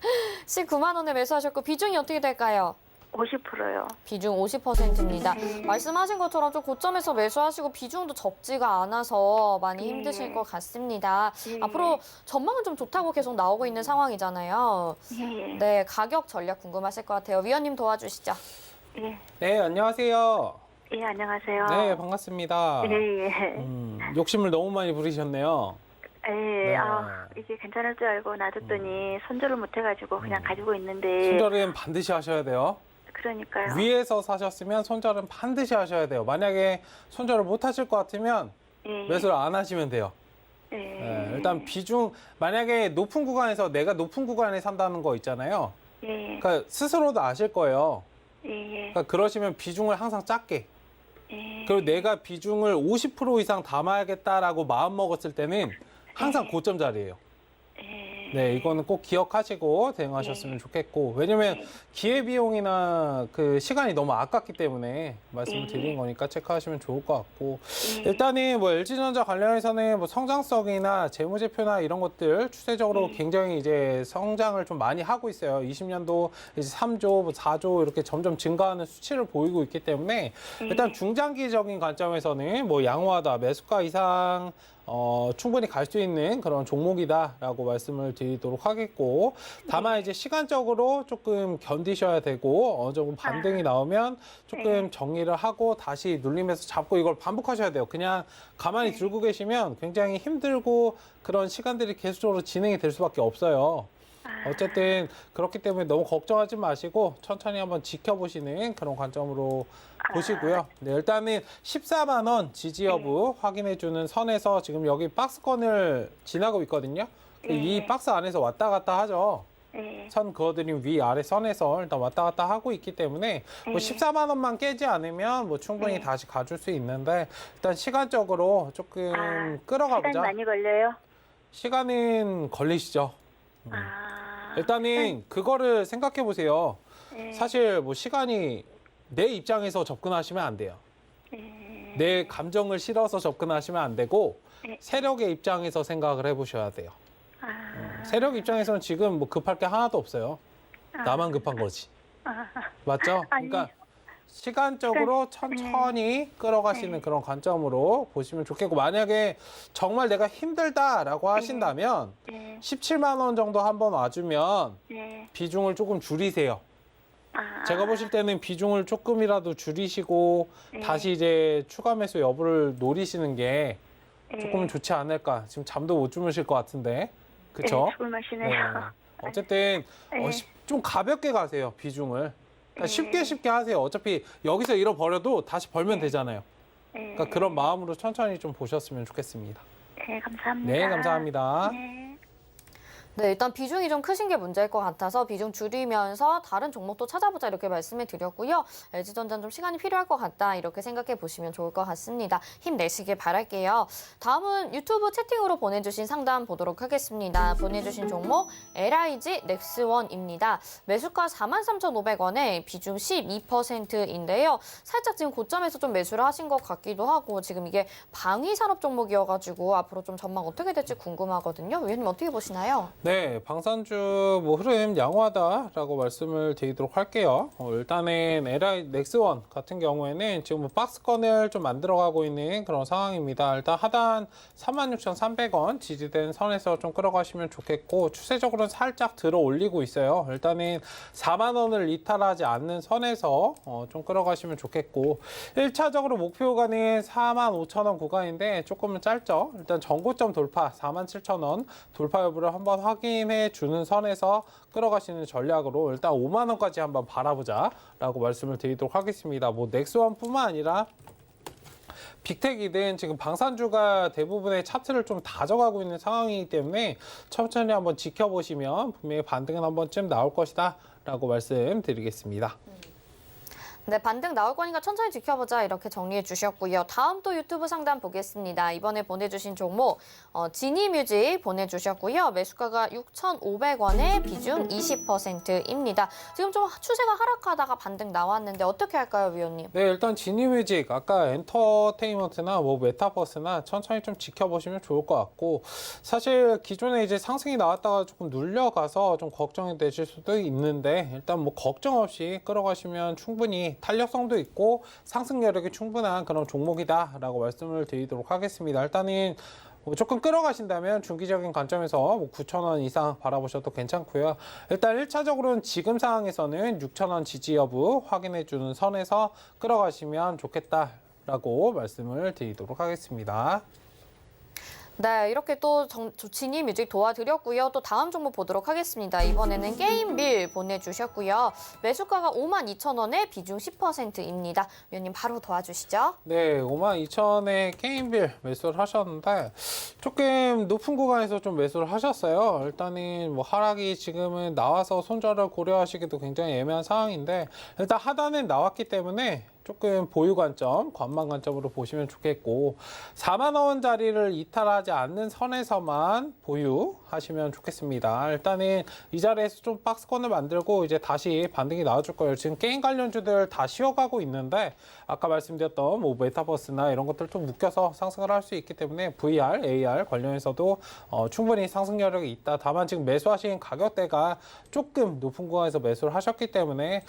19만 원에 매수하셨고 비중이 어떻게 될까요? 50%요. 비중 50%입니다. 말씀하신 것처럼 좀 고점에서 매수하시고 비중도 적지가 않아서 많이 힘드실 것 같습니다. 앞으로 전망은 좀 좋다고 계속 나오고 있는 상황이잖아요. 예. 네, 가격 전략 궁금하실 것 같아요. 위원님 도와주시죠. 예. 네, 안녕하세요. 예, 안녕하세요. 네, 반갑습니다. 예. 욕심을 너무 많이 부리셨네요. 예. 네. 아, 이게 괜찮을 줄 알고 놔뒀더니 손절을 못 해가지고 그냥 가지고 있는데. 손절은 반드시 하셔야 돼요. 그러니까요. 위에서 사셨으면 손절은 반드시 하셔야 돼요. 만약에 손절을 못 하실 것 같으면 예. 매수를 안 하시면 돼요. 예. 네, 일단 비중, 만약에 높은 구간에서 내가 높은 구간에 산다는 거 있잖아요. 예. 그러니까 스스로도 아실 거예요. 예. 그러니까 그러시면 비중을 항상 작게. 예. 그리고 내가 비중을 50% 이상 담아야겠다라고 마음 먹었을 때는 항상 고점 자리예요. 예. 네, 이거는 꼭 기억하시고 대응하셨으면 좋겠고, 왜냐면 기회비용이나 그 시간이 너무 아깝기 때문에 말씀을 드린 거니까 체크하시면 좋을 것 같고, 일단은 뭐 LG전자 관련해서는 뭐 성장성이나 재무제표나 이런 것들 추세적으로 굉장히 이제 성장을 좀 많이 하고 있어요. 20년도 이제 3조, 뭐 4조 이렇게 점점 증가하는 수치를 보이고 있기 때문에 일단 중장기적인 관점에서는 뭐 양호하다, 매수가 이상 충분히 갈 수 있는 그런 종목이다라고 말씀을 드리도록 하겠고, 다만 이제 시간적으로 조금 견디셔야 되고 어느 정도 반등이 나오면 조금 정리를 하고 다시 눌리면서 잡고 이걸 반복하셔야 돼요. 그냥 가만히 들고 계시면 굉장히 힘들고 그런 시간들이 계속적으로 진행이 될 수밖에 없어요. 어쨌든 그렇기 때문에 너무 걱정하지 마시고 천천히 한번 지켜보시는 그런 관점으로 보시고요. 네, 일단은 14만 원 지지 여부 확인해주는 선에서 지금 여기 박스권을 지나고 있거든요. 이 박스 안에서 왔다 갔다 하죠. 선 그어드린 위 아래 선에서 일단 왔다 갔다 하고 있기 때문에 뭐 14만 원만 깨지 않으면 뭐 충분히 다시 가줄 수 있는데 일단 시간적으로 조금 끌어가 시간이 보자. 많이 걸려요? 시간은 걸리시죠. 일단은 그거를 생각해 보세요. 사실 뭐 시간이 내 입장에서 접근하시면 안 돼요. 내 감정을 실어서 접근하시면 안 되고 세력의 입장에서 생각을 해보셔야 돼요. 세력 입장에서는 지금 뭐 급할 게 하나도 없어요. 나만 급한 거지. 맞죠? 그러니까 시간적으로 천천히 끌어가시는 그런 관점으로 보시면 좋겠고, 만약에 정말 내가 힘들다라고 하신다면 17만 원 정도 한번 와주면 비중을 조금 줄이세요. 제가 보실 때는 비중을 조금이라도 줄이시고 다시 이제 추가 매수 여부를 노리시는 게 조금 좋지 않을까. 지금 잠도 못 주무실 것 같은데, 그렇죠? 죽을 맛이네요. 어쨌든 좀 가볍게 가세요, 비중을. 그러니까 쉽게 하세요. 어차피 여기서 잃어버려도 다시 벌면 되잖아요. 그러니까 그런 마음으로 천천히 좀 보셨으면 좋겠습니다. 네, 감사합니다. 네, 감사합니다. 네. 네, 일단 비중이 좀 크신 게 문제일 것 같아서 비중 줄이면서 다른 종목도 찾아보자 이렇게 말씀을 드렸고요. LG전자는 좀 시간이 필요할 것 같다 이렇게 생각해 보시면 좋을 것 같습니다. 힘내시길 바랄게요. 다음은 유튜브 채팅으로 보내주신 상담 보도록 하겠습니다. 보내주신 종목 LIG 넥스원입니다. 매수가 43,500원에 비중 12%인데요. 살짝 지금 고점에서 좀 매수를 하신 것 같기도 하고, 지금 이게 방위산업 종목이어가지고 앞으로 좀 전망 어떻게 될지 궁금하거든요. 위원님 어떻게 보시나요? 네, 네, 방산주 뭐 흐름 양호하다라고 말씀을 드리도록 할게요. 일단은 LI 넥스원 같은 경우에는 지금 뭐 박스권을 좀 만들어가고 있는 그런 상황입니다. 일단 하단 36,300원 지지된 선에서 좀 끌어가시면 좋겠고, 추세적으로는 살짝 들어 올리고 있어요. 일단은 4만 원을 이탈하지 않는 선에서 좀 끌어가시면 좋겠고, 1차적으로 목표 구간은 45,000원 구간인데 조금은 짧죠. 일단 전고점 돌파 47,000원 돌파 여부를 한번 확인해 주는 선에서 끌어가시는 전략으로 일단 5만 원까지 한번 바라보자라고 말씀을 드리도록 하겠습니다. 뭐 넥스원뿐만 아니라 빅텍이든 지금 방산주가 대부분의 차트를 좀 다져가고 있는 상황이기 때문에 천천히 한번 지켜보시면 분명히 반등은 한 번쯤 나올 것이다 라고 말씀드리겠습니다. 네, 반등 나올 거니까 천천히 지켜보자 이렇게 정리해 주셨고요. 다음 또 유튜브 상담 보겠습니다. 이번에 보내주신 종목 지니뮤직 보내주셨고요. 매수가가 6,500원에 비중 20%입니다. 지금 좀 추세가 하락하다가 반등 나왔는데 어떻게 할까요, 위원님? 네, 일단 지니뮤직 아까 엔터테인먼트나 뭐 메타버스나 천천히 좀 지켜보시면 좋을 것 같고, 사실 기존에 이제 상승이 나왔다가 조금 눌려가서 좀 걱정이 되실 수도 있는데 일단 뭐 걱정 없이 끌어가시면 충분히 탄력성도 있고 상승 여력이 충분한 그런 종목이다라고 말씀을 드리도록 하겠습니다. 일단은 조금 끌어가신다면 중기적인 관점에서 뭐 9,000원 이상 바라보셔도 괜찮고요. 일단 1차적으로는 지금 상황에서는 6,000원 지지 여부 확인해주는 선에서 끌어가시면 좋겠다라고 말씀을 드리도록 하겠습니다. 네, 이렇게 또 지니뮤직 도와드렸고요. 또 다음 종목 보도록 하겠습니다. 이번에는 게임빌 보내주셨고요. 매수가가 52,000원에 비중 10%입니다. 위원님 바로 도와주시죠. 네, 52,000원에 게임빌 매수를 하셨는데 조금 높은 구간에서 좀 매수를 하셨어요. 일단은 뭐 하락이 지금은 나와서 손절을 고려하시기도 굉장히 애매한 상황인데 일단 하단은 나왔기 때문에 조금 보유 관점, 관망 관점으로 보시면 좋겠고, 4만 원짜리를 이탈하지 않는 선에서만 보유하시면 좋겠습니다. 일단은 이 자리에서 좀 박스권을 만들고 이제 다시 반등이 나와줄 거예요. 지금 게임 관련주들 다 쉬어가고 있는데 아까 말씀드렸던 뭐 메타버스나 이런 것들 좀 묶여서 상승을 할 수 있기 때문에 VR, AR 관련해서도 충분히 상승 여력이 있다. 다만 지금 매수하신 가격대가 조금 높은 구간에서 매수를 하셨기 때문에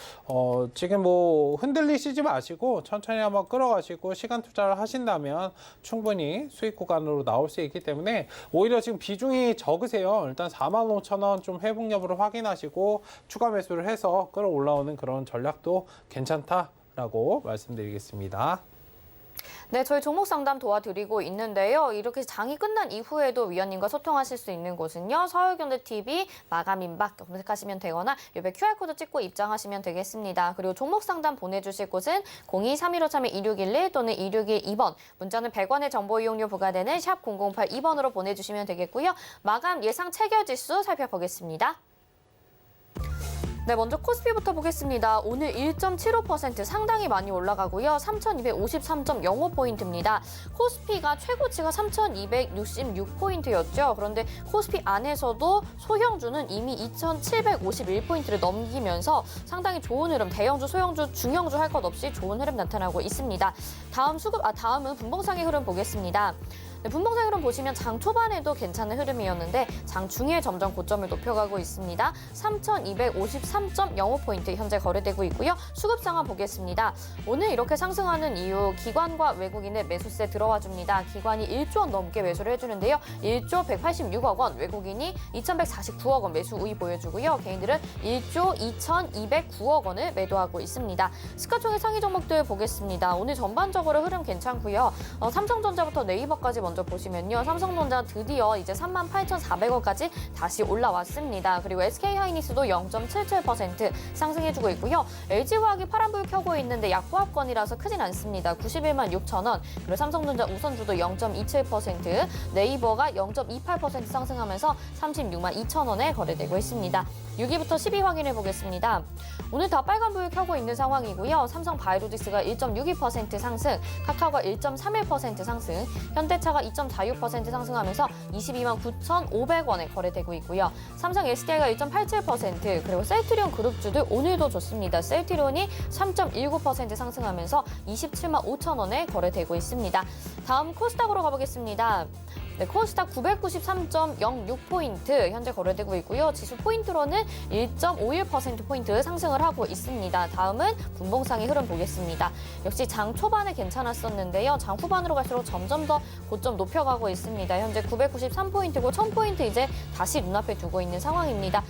지금 뭐 흔들리시지 마시고 천천히 한번 끌어가시고 시간 투자를 하신다면 충분히 수익 구간으로 나올 수 있기 때문에 오히려 지금 비중이 적으세요. 일단 45,000원 좀 회복 여부를 확인하시고 추가 매수를 해서 끌어올라오는 그런 전략도 괜찮다라고 말씀드리겠습니다. 네, 저희 종목 상담 도와드리고 있는데요. 이렇게 장이 끝난 이후에도 위원님과 소통하실 수 있는 곳은요. 서울경제TV 마감임박 검색하시면 되거나 옆에 QR코드 찍고 입장하시면 되겠습니다. 그리고 종목 상담 보내주실 곳은 02-315-2611 또는 2612번, 문자는 100원의 정보 이용료 부과되는 샵 0082번으로 보내주시면 되겠고요. 마감 예상 체결지수 살펴보겠습니다. 네, 먼저 코스피부터 보겠습니다. 오늘 1.75% 상당히 많이 올라가고요. 3,253.05포인트입니다. 코스피가 최고치가 3,266포인트였죠. 그런데 코스피 안에서도 소형주는 이미 2,751포인트를 넘기면서 상당히 좋은 흐름, 대형주, 소형주, 중형주 할 것 없이 좋은 흐름 나타나고 있습니다. 다음은 분봉상의 흐름 보겠습니다. 네, 분봉상 흐름 보시면 장 초반에도 괜찮은 흐름이었는데 장 중에 점점 고점을 높여가고 있습니다. 3,253.05포인트 현재 거래되고 있고요. 수급 상황 보겠습니다. 오늘 이렇게 상승하는 이유, 기관과 외국인의 매수세 들어와 줍니다. 기관이 1조 원 넘게 매수를 해주는데요. 1조 186억 원, 외국인이 2,149억 원 매수 우위 보여주고요. 개인들은 1조 2,209억 원을 매도하고 있습니다. 시가총액 상위 종목들 보겠습니다. 오늘 전반적으로 흐름 괜찮고요. 삼성전자부터 네이버까지 먼저 보시면요. 삼성전자 드디어 이제 38,400원까지 다시 올라왔습니다. 그리고 SK하이닉스도 0.77% 상승해주고 있고요. LG화학이 파란불 켜고 있는데 약보합권이라서 크진 않습니다. 91만 6천 원. 그리고 삼성전자 우선주도 0.27%, 네이버가 0.28% 상승하면서 36만 2천 원에 거래되고 있습니다. 6위부터 10위 확인해 보겠습니다. 오늘 다 빨간불 켜고 있는 상황이고요. 삼성바이오로직스가 1.62% 상승, 카카오가 1.31% 상승, 현대차가 2.46% 상승하면서 22만 9,500원에 거래되고 있고요. 삼성 SDI가 1.87%, 그리고 셀트리온 그룹주들 오늘도 좋습니다. 셀트리온이 3.19% 상승하면서 27만 5천 원에 거래되고 있습니다. 다음 코스닥으로 가보겠습니다. 네, 코스닥 993.06포인트 현재 거래되고 있고요. 지수 포인트로는 1.51%포인트 상승을 하고 있습니다. 다음은 분봉상의 흐름 보겠습니다. 역시 장 초반에 괜찮았었는데요. 장 후반으로 갈수록 점점 더 고점 높여가고 있습니다. 현재 993포인트고 1000포인트 이제 다시 눈앞에 두고 있는 상황입니다.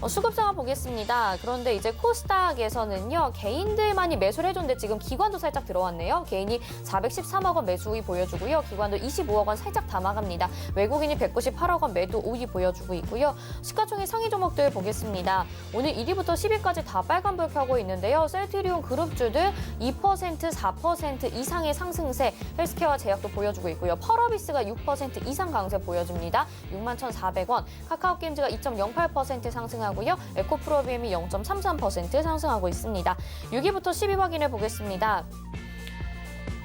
수급 상황 보겠습니다. 그런데 이제 코스닥에서는요. 개인들만이 매수를 해줬는데 지금 기관도 살짝 들어왔네요. 개인이 413억 원 매수 우위 보여주고요. 기관도 25억 원 살짝 담아갑니다. 외국인이 198억 원 매도 우위 보여주고 있고요. 시가총액 상위 종목들 보겠습니다. 오늘 1위부터 10위까지 다 빨간불 켜고 있는데요. 셀트리온 그룹주들 2%, 4% 이상의 상승세, 헬스케어와 제약도 보여주고 있고요. 펄어비스가 6% 이상 강세 보여줍니다. 61,400원. 카카오게임즈가 2.08% 상승하고요. 에코프로비엠이 0.33% 상승하고 있습니다. 6위부터 10위 확인해 보겠습니다.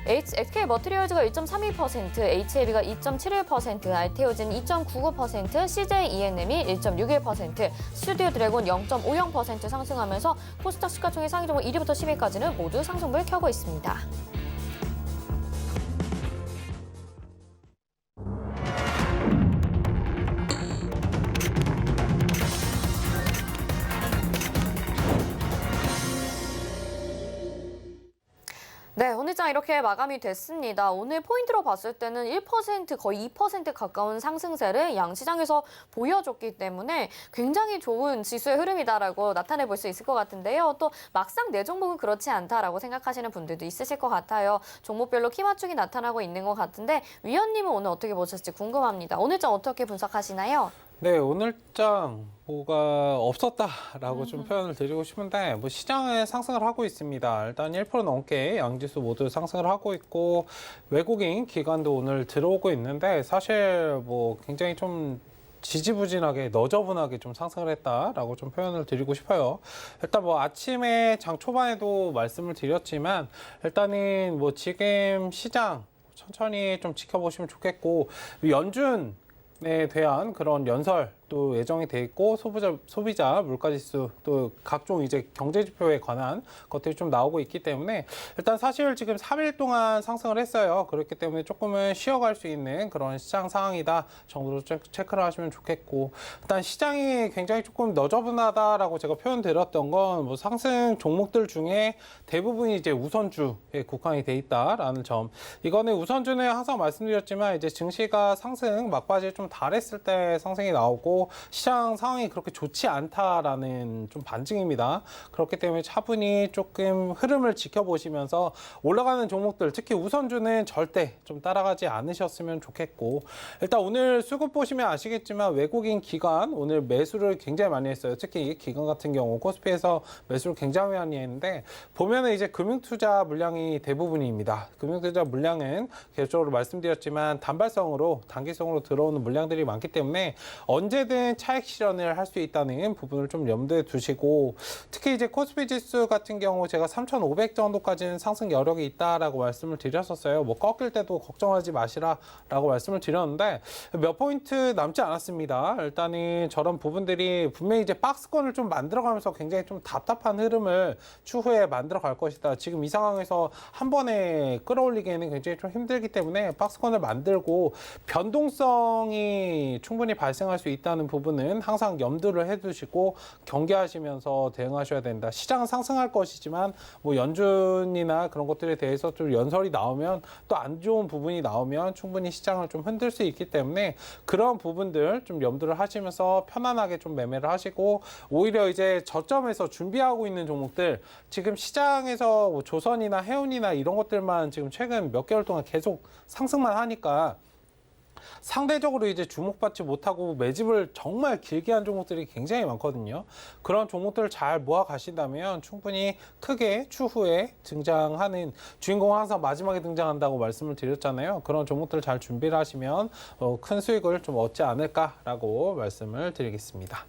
SK 머티리얼즈가 1.32%, HLB가 2.71%, 알테오즈는 2.99%, CJ ENM이 1.61%, 스튜디오 드래곤 0.50% 상승하면서 코스닥 시가총액 상위 종목 1위부터 10위까지는 모두 상승불 켜고 있습니다. 네, 오늘 장 이렇게 마감이 됐습니다. 오늘 포인트로 봤을 때는 1% 거의 2% 가까운 상승세를 양시장에서 보여줬기 때문에 굉장히 좋은 지수의 흐름이다라고 나타내 볼 수 있을 것 같은데요. 또 막상 내 종목은 그렇지 않다라고 생각하시는 분들도 있으실 것 같아요. 종목별로 키 맞추기 나타나고 있는 것 같은데 위원님은 오늘 어떻게 보셨을지 궁금합니다. 오늘 장 어떻게 분석하시나요? 네, 오늘 장 뭐가 없었다라고 좀 표현을 드리고 싶은데 뭐 시장은 상승을 하고 있습니다. 일단 1% 넘게 양지수 모두 상승을 하고 있고 외국인 기관도 오늘 들어오고 있는데 사실 뭐 굉장히 좀 지지부진하게 너저분하게 좀 상승을 했다라고 좀 표현을 드리고 싶어요. 일단 뭐 아침에 장 초반에도 말씀을 드렸지만 일단은 뭐 지금 시장 천천히 좀 지켜보시면 좋겠고 연준에 대한 그런 연설 또 예정이 돼 있고 소비자 물가지수 또 각종 이제 경제 지표에 관한 것들이 좀 나오고 있기 때문에 일단 사실 지금 3일 동안 상승을 했어요. 그렇기 때문에 조금은 쉬어갈 수 있는 그런 시장 상황이다 정도로 체크를 하시면 좋겠고 일단 시장이 굉장히 조금 너저분하다라고 제가 표현 드렸던 건 뭐 상승 종목들 중에 대부분이 이제 우선주에 국한이 돼 있다라는 점. 이거는 우선주는 항상 말씀드렸지만 이제 증시가 상승 막바지에 좀 달했을 때 상승이 나오고 시장 상황이 그렇게 좋지 않다라는 좀 반증입니다. 그렇기 때문에 차분히 조금 흐름을 지켜보시면서 올라가는 종목들 특히 우선주는 절대 좀 따라가지 않으셨으면 좋겠고 일단 오늘 수급 보시면 아시겠지만 외국인 기관 오늘 매수를 굉장히 많이 했어요. 특히 기관 같은 경우 코스피에서 매수를 굉장히 많이 했는데 보면은 이제 금융투자 물량이 대부분입니다. 금융투자 물량은 계속적으로 말씀드렸지만 단발성으로 단기성으로 들어오는 물량들이 많기 때문에 언제든 차익 실현을 할 수 있다는 부분을 좀 염두에 두시고 특히 이제 코스피 지수 같은 경우 제가 3,500 정도까지는 상승 여력이 있다라고 말씀을 드렸었어요. 뭐 꺾일 때도 걱정하지 마시라라고 말씀을 드렸는데 몇 포인트 남지 않았습니다. 일단은 저런 부분들이 분명히 이제 박스권을 좀 만들어가면서 굉장히 좀 답답한 흐름을 추후에 만들어 갈 것이다. 지금 이 상황에서 한 번에 끌어올리기에는 굉장히 좀 힘들기 때문에 박스권을 만들고 변동성이 충분히 발생할 수 있다는 부분은 항상 염두를 해두시고 경계하시면서 대응하셔야 된다. 시장은 상승할 것이지만 뭐 연준이나 그런 것들에 대해서 좀 연설이 나오면 또 안 좋은 부분이 나오면 충분히 시장을 좀 흔들 수 있기 때문에 그런 부분들 좀 염두를 하시면서 편안하게 좀 매매를 하시고 오히려 이제 저점에서 준비하고 있는 종목들 지금 시장에서 뭐 조선이나 해운이나 이런 것들만 지금 최근 몇 개월 동안 계속 상승만 하니까 상대적으로 이제 주목받지 못하고 매집을 정말 길게 한 종목들이 굉장히 많거든요. 그런 종목들을 잘 모아 가신다면 충분히 크게 추후에 등장하는 주인공은 항상 마지막에 등장한다고 말씀을 드렸잖아요. 그런 종목들을 잘 준비를 하시면 큰 수익을 좀 얻지 않을까라고 말씀을 드리겠습니다.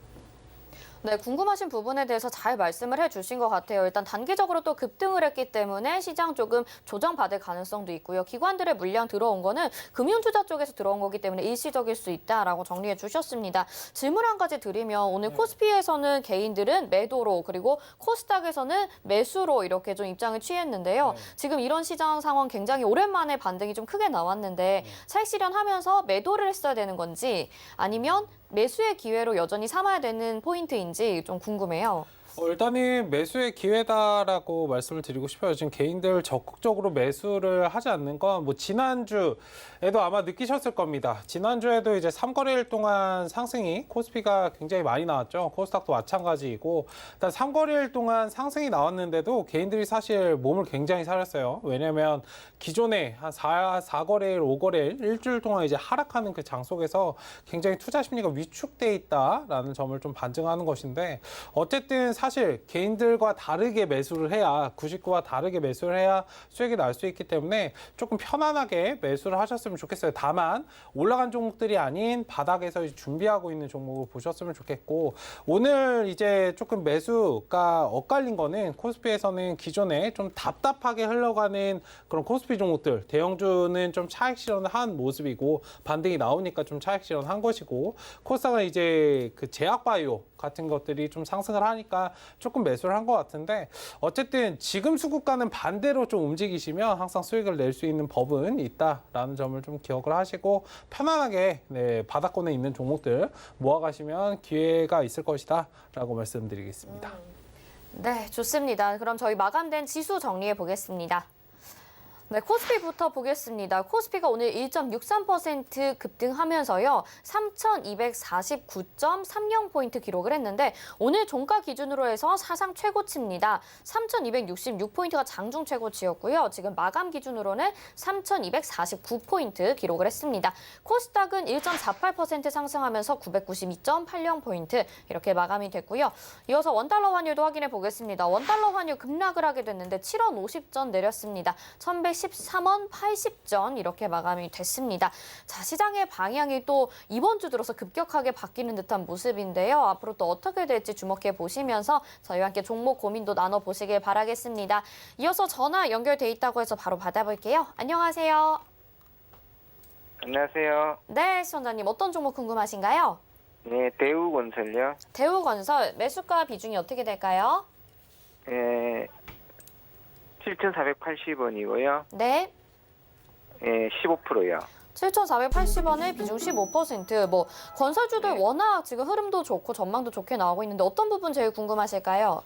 네, 궁금하신 부분에 대해서 잘 말씀을 해주신 것 같아요. 일단 단기적으로 또 급등을 했기 때문에 시장 조금 조정받을 가능성도 있고요. 기관들의 물량 들어온 거는 금융투자 쪽에서 들어온 거기 때문에 일시적일 수 있다라고 정리해 주셨습니다. 질문 한 가지 드리면 오늘 코스피에서는 개인들은 매도로 그리고 코스닥에서는 매수로 이렇게 좀 입장을 취했는데요. 지금 이런 시장 상황 굉장히 오랜만에 반등이 좀 크게 나왔는데 차익 실현하면서 매도를 했어야 되는 건지 아니면 매수의 기회로 여전히 삼아야 되는 포인트인지 좀 궁금해요. 일단은 매수의 기회다라고 말씀을 드리고 싶어요. 지금 개인들 적극적으로 매수를 하지 않는 건 뭐 지난주에도 아마 느끼셨을 겁니다. 지난주에도 이제 3거래일 동안 상승이 코스피가 굉장히 많이 나왔죠. 코스닥도 마찬가지이고 일단 3거래일 동안 상승이 나왔는데도 개인들이 사실 몸을 굉장히 사렸어요. 왜냐하면 기존에 한 4거래일, 5거래일 일주일 동안 이제 하락하는 그 장 속에서 굉장히 투자 심리가 위축돼 있다라는 점을 좀 반증하는 것인데 어쨌든 사실 개인들과 다르게 매수를 해야 99와 다르게 매수를 해야 수익이 날 수 있기 때문에 조금 편안하게 매수를 하셨으면 좋겠어요. 다만 올라간 종목들이 아닌 바닥에서 준비하고 있는 종목을 보셨으면 좋겠고 오늘 이제 조금 매수가 엇갈린 거는 코스피에서는 기존에 좀 답답하게 흘러가는 그런 코스피 종목들 대형주는 좀 차익 실현을 한 모습이고 반등이 나오니까 좀 차익 실현한 것이고 코스닥은 이제 그 제약바이오 같은 것들이 좀 상승을 하니까 조금 매수를 한 것 같은데 어쨌든 지금 수급과는 반대로 좀 움직이시면 항상 수익을 낼 수 있는 법은 있다라는 점을 좀 기억을 하시고 편안하게 바닥권에 있는 종목들 모아가시면 기회가 있을 것이다 라고 말씀드리겠습니다. 네, 좋습니다. 그럼 저희 마감된 지수 정리해 보겠습니다. 네, 코스피부터 보겠습니다. 코스피가 오늘 1.63% 급등하면서요. 3,249.30포인트 기록을 했는데 오늘 종가 기준으로 해서 사상 최고치입니다. 3,266포인트가 장중 최고치였고요. 지금 마감 기준으로는 3,249포인트 기록을 했습니다. 코스닥은 1.48% 상승하면서 992.80포인트 이렇게 마감이 됐고요. 이어서 원달러 환율도 확인해 보겠습니다. 원달러 환율 급락을 하게 됐는데 7원 50전 내렸습니다. 1,113원 80전 이렇게 마감이 됐습니다. 자, 시장의 방향이 또 이번 주 들어서 급격하게 바뀌는 듯한 모습인데요. 앞으로 또 어떻게 될지 주목해 보시면서 저희와 함께 종목 고민도 나눠보시길 바라겠습니다. 이어서 전화 연결돼 있다고 해서 바로 받아볼게요. 안녕하세요. 안녕하세요. 네, 시청자님 어떤 종목 궁금하신가요? 네, 대우건설요. 대우건설 매수가 비중이 어떻게 될까요? 예, 7,480원이고요. 네. 예, 15%요. 7,480원에 비중 15%. 뭐 건설주들 워낙 지금 흐름도 좋고 전망도 좋게 나오고 있는데 어떤 부분 제일 궁금하실까요?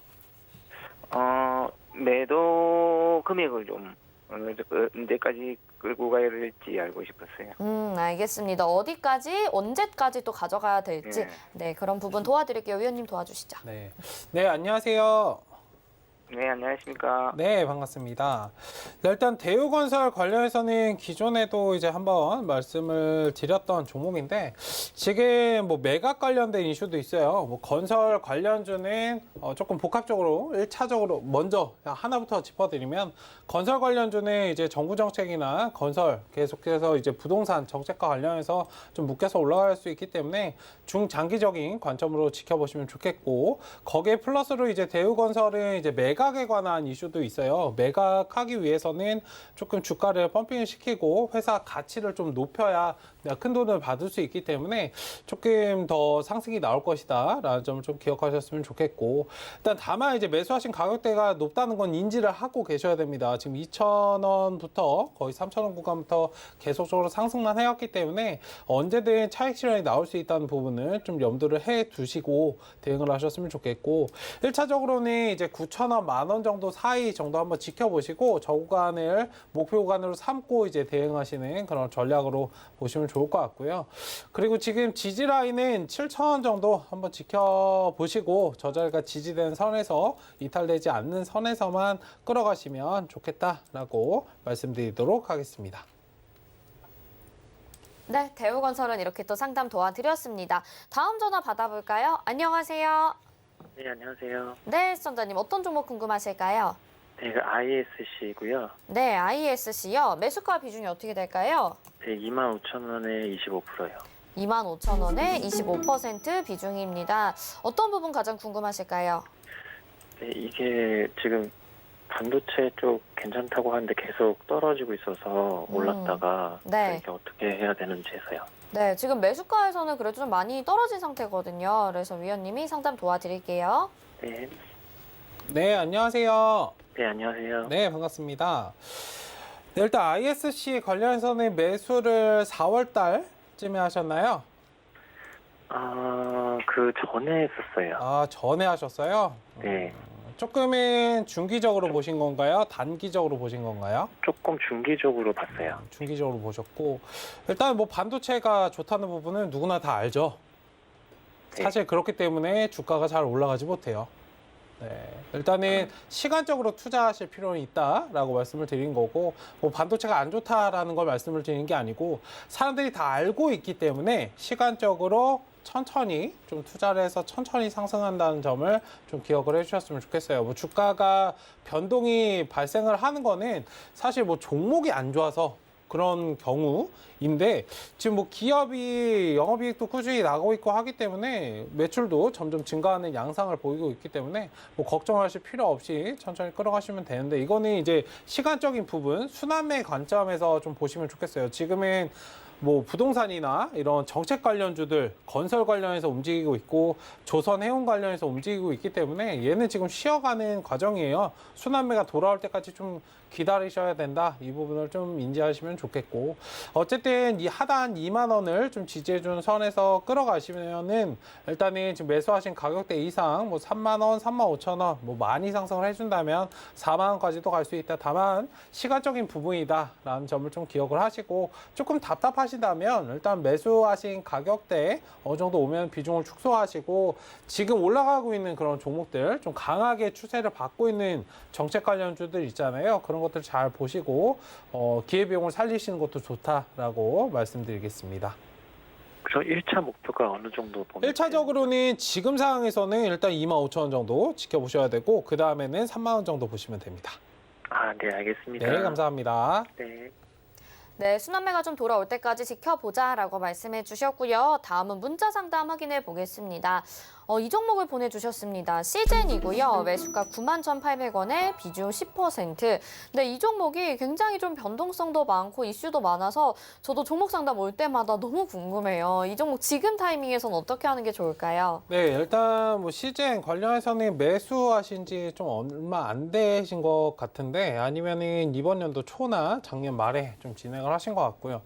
매도 금액을 좀 언제까지 끌고 가야 될지 알고 싶었어요. 알겠습니다. 어디까지 언제까지 또 가져가야 될지 네. 네, 그런 부분 도와드릴게요. 위원님 도와주시죠. 네, 안녕하세요. 네, 안녕하십니까. 네, 반갑습니다. 네, 일단 대우건설 관련해서는 기존에도 이제 한번 말씀을 드렸던 종목인데 지금 뭐 매각 관련된 이슈도 있어요. 뭐 건설 관련주는 조금 복합적으로 1차적으로 먼저 하나부터 짚어드리면 건설 관련주는 이제 정부 정책이나 건설 계속해서 이제 부동산 정책과 관련해서 좀 묶여서 올라갈 수 있기 때문에 중장기적인 관점으로 지켜보시면 좋겠고 거기에 플러스로 이제 대우건설은 이제 매각에 관한 이슈도 있어요. 매각하기 위해서는 조금 주가를 펌핑을 시키고 회사 가치를 좀 높여야 큰 돈을 받을 수 있기 때문에 조금 더 상승이 나올 것이다 라는 점을 좀 기억하셨으면 좋겠고 일단 다만 이제 매수하신 가격대가 높다는 건 인지를 하고 계셔야 됩니다. 지금 2,000원부터 거의 3,000원 구간부터 계속적으로 상승만 해왔기 때문에 언제든 차익 실현이 나올 수 있다는 부분을 좀 염두를 해 두시고 대응을 하셨으면 좋겠고 1차적으로는 이제 9,000원, 10,000원 정도 사이 정도 한번 지켜보시고 저 구간을 목표 구간으로 삼고 이제 대응하시는 그런 전략으로 보시면 좋을 것 같고요. 그리고 지금 지지 라인은 7,000원 정도 한번 지켜보시고 저 자리가 지지된 선에서 이탈되지 않는 선에서만 끌어가시면 좋겠다라고 말씀드리도록 하겠습니다. 네, 대우건설은 이렇게 또 상담 도와드렸습니다. 다음 전화 받아볼까요? 안녕하세요. 네, 안녕하세요. 네, 시청자님 어떤 종목 궁금하실까요? 네, ISC고요. 네, ISC요. 매수가 비중이 어떻게 될까요? 네, 25,000원에 25%요. 25,000원에 25% 비중입니다. 어떤 부분 가장 궁금하실까요? 네, 이게 지금 반도체 쪽 괜찮다고 하는데 계속 떨어지고 있어서 올랐다가 네. 이게 어떻게 해야 되는지 해서요. 네, 지금 매수가에서는 그래도 좀 많이 떨어진 상태거든요. 그래서 위원님이 상담 도와드릴게요. 네, 네, 안녕하세요. 네 안녕하세요. 네, 반갑습니다. 네, 일단 ISC 관련해서는 매수를 4월 달쯤에 하셨나요? 그 전에 했었어요. 아, 전에 하셨어요? 네, 조금은 중기적으로 보신 건가요? 단기적으로 보신 건가요? 조금 중기적으로 봤어요. 중기적으로 보셨고, 일단 뭐 반도체가 좋다는 부분은 누구나 다 알죠. 네. 사실 그렇기 때문에 주가가 잘 올라가지 못해요. 네, 일단은 시간적으로 투자하실 필요는 있다라고 말씀을 드린 거고, 뭐 반도체가 안 좋다라는 걸 말씀을 드리는 게 아니고, 사람들이 다 알고 있기 때문에 시간적으로 천천히 좀 투자를 해서 천천히 상승한다는 점을 좀 기억을 해주셨으면 좋겠어요. 뭐 주가가 변동이 발생을 하는 거는 사실 뭐 종목이 안 좋아서 그런 경우인데, 지금 뭐 기업이 영업이익도 꾸준히 나가고 있고 하기 때문에 매출도 점점 증가하는 양상을 보이고 있기 때문에 뭐 걱정하실 필요 없이 천천히 끌어가시면 되는데, 이거는 이제 시간적인 부분, 순환매 관점에서 좀 보시면 좋겠어요. 지금은 뭐 부동산이나 이런 정책 관련주들, 건설 관련해서 움직이고 있고 조선해운 관련해서 움직이고 있기 때문에 얘는 지금 쉬어가는 과정이에요. 순환매가 돌아올 때까지 좀 기다리셔야 된다. 이 부분을 좀 인지하시면 좋겠고, 어쨌든 이 하단 2만 원을 좀 지지해준 선에서 끌어가시면은 일단은 지금 매수하신 가격대 이상 뭐 3만 원, 3만 5천 원 뭐 많이 상승을 해준다면 4만 원까지도 갈 수 있다. 다만 시간적인 부분이다라는 점을 좀 기억을 하시고, 조금 답답하시다면 일단 매수하신 가격대 어느 정도 오면 비중을 축소하시고, 지금 올라가고 있는 그런 종목들, 좀 강하게 추세를 받고 있는 정책 관련주들 있잖아요. 그런 것들 잘 보시고 기회비용을 살리시는 것도 좋다라고 말씀드리겠습니다. 그럼 1차 목표가 어느 정도 보면 1차적으로는 지금 상황에서는 일단 25,000원 정도 지켜보셔야 되고, 그 다음에는 3만 원 정도 보시면 됩니다. 네, 알겠습니다. 네, 감사합니다. 네. 네, 순환매가 좀 돌아올 때까지 지켜보자라고 말씀해 주셨고요. 다음은 문자 상담 확인해 보겠습니다. 이 종목을 보내주셨습니다. 시젠이고요. 매수가 91,800원에 비중 10%. 근데 이 종목이 굉장히 좀 변동성도 많고 이슈도 많아서 저도 종목 상담 올 때마다 너무 궁금해요. 이 종목 지금 타이밍에선 어떻게 하는 게 좋을까요? 네, 일단 뭐 시젠 관련해서는 매수하신 지 좀 얼마 안 되신 것 같은데, 아니면은 이번 연도 초나 작년 말에 좀 진행을 하신 것 같고요.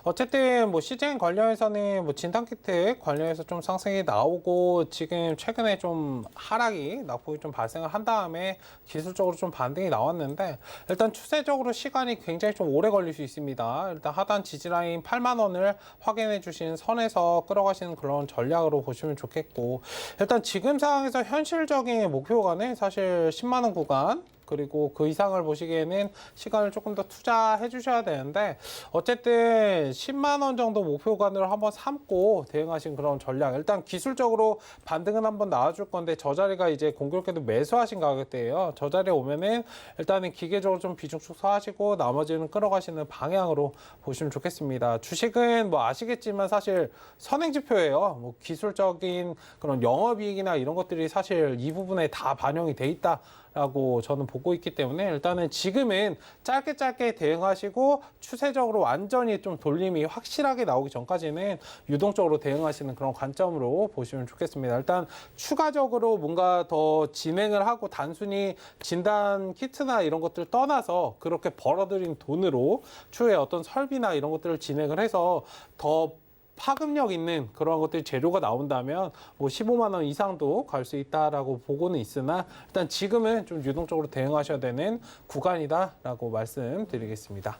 어쨌든 뭐 시젠 관련해서는 뭐 진단키트 관련해서 좀 상승이 나오고, 지금 최근에 좀 하락이 낙폭이 좀 발생을 한 다음에 기술적으로 좀 반등이 나왔는데, 일단 추세적으로 시간이 굉장히 좀 오래 걸릴 수 있습니다. 일단 하단 지지라인 8만 원을 확인해 주신 선에서 끌어가시는 그런 전략으로 보시면 좋겠고, 일단 지금 상황에서 현실적인 목표가는 사실 10만 원 구간, 그리고 그 이상을 보시기에는 시간을 조금 더 투자해 주셔야 되는데, 어쨌든 10만 원 정도 목표관으로 한번 삼고 대응하신 그런 전략. 일단 기술적으로 반등은 한번 나와줄 건데, 저 자리가 이제 공교롭게도 매수하신 가격대예요. 저 자리에 오면은 일단은 기계적으로 좀 비중 축소하시고 나머지는 끌어가시는 방향으로 보시면 좋겠습니다. 주식은 뭐 아시겠지만 사실 선행지표예요. 뭐 기술적인 그런 영업이익이나 이런 것들이 사실 이 부분에 다 반영이 돼 있다 라고 저는 보고 있기 때문에, 일단은 지금은 짧게 대응하시고 추세적으로 완전히 좀 돌림이 확실하게 나오기 전까지는 유동적으로 대응하시는 그런 관점으로 보시면 좋겠습니다. 일단 추가적으로 뭔가 더 진행을 하고 단순히 진단 키트나 이런 것들을 떠나서 그렇게 벌어들인 돈으로 추후에 어떤 설비나 이런 것들을 진행을 해서 더 파급력 있는 그런 것들이 재료가 나온다면 뭐 15만 원 이상도 갈 수 있다라고 보고는 있으나, 일단 지금은 좀 유동적으로 대응하셔야 되는 구간이다라고 말씀드리겠습니다.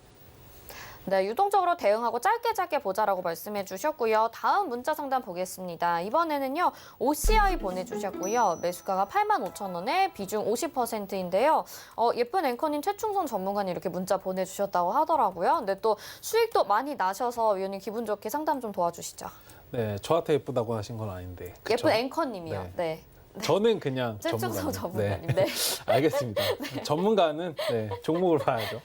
네, 유동적으로 대응하고 짧게 보자라고 말씀해 주셨고요. 다음 문자 상담 보겠습니다. 이번에는요, OCI 보내주셨고요. 매수가가 85,000원에 비중 50%인데요. 예쁜 앵커님 최충선 전문가님 이렇게 문자 보내주셨다고 하더라고요. 근데 또 수익도 많이 나셔서 위원님 기분 좋게 상담 좀 도와주시죠. 네, 저한테 예쁘다고 하신 건 아닌데. 그쵸? 예쁜 앵커님이요. 네. 저는 그냥 최충선 전문가님. 네. 네. 알겠습니다. 전문가는 종목을 봐야죠.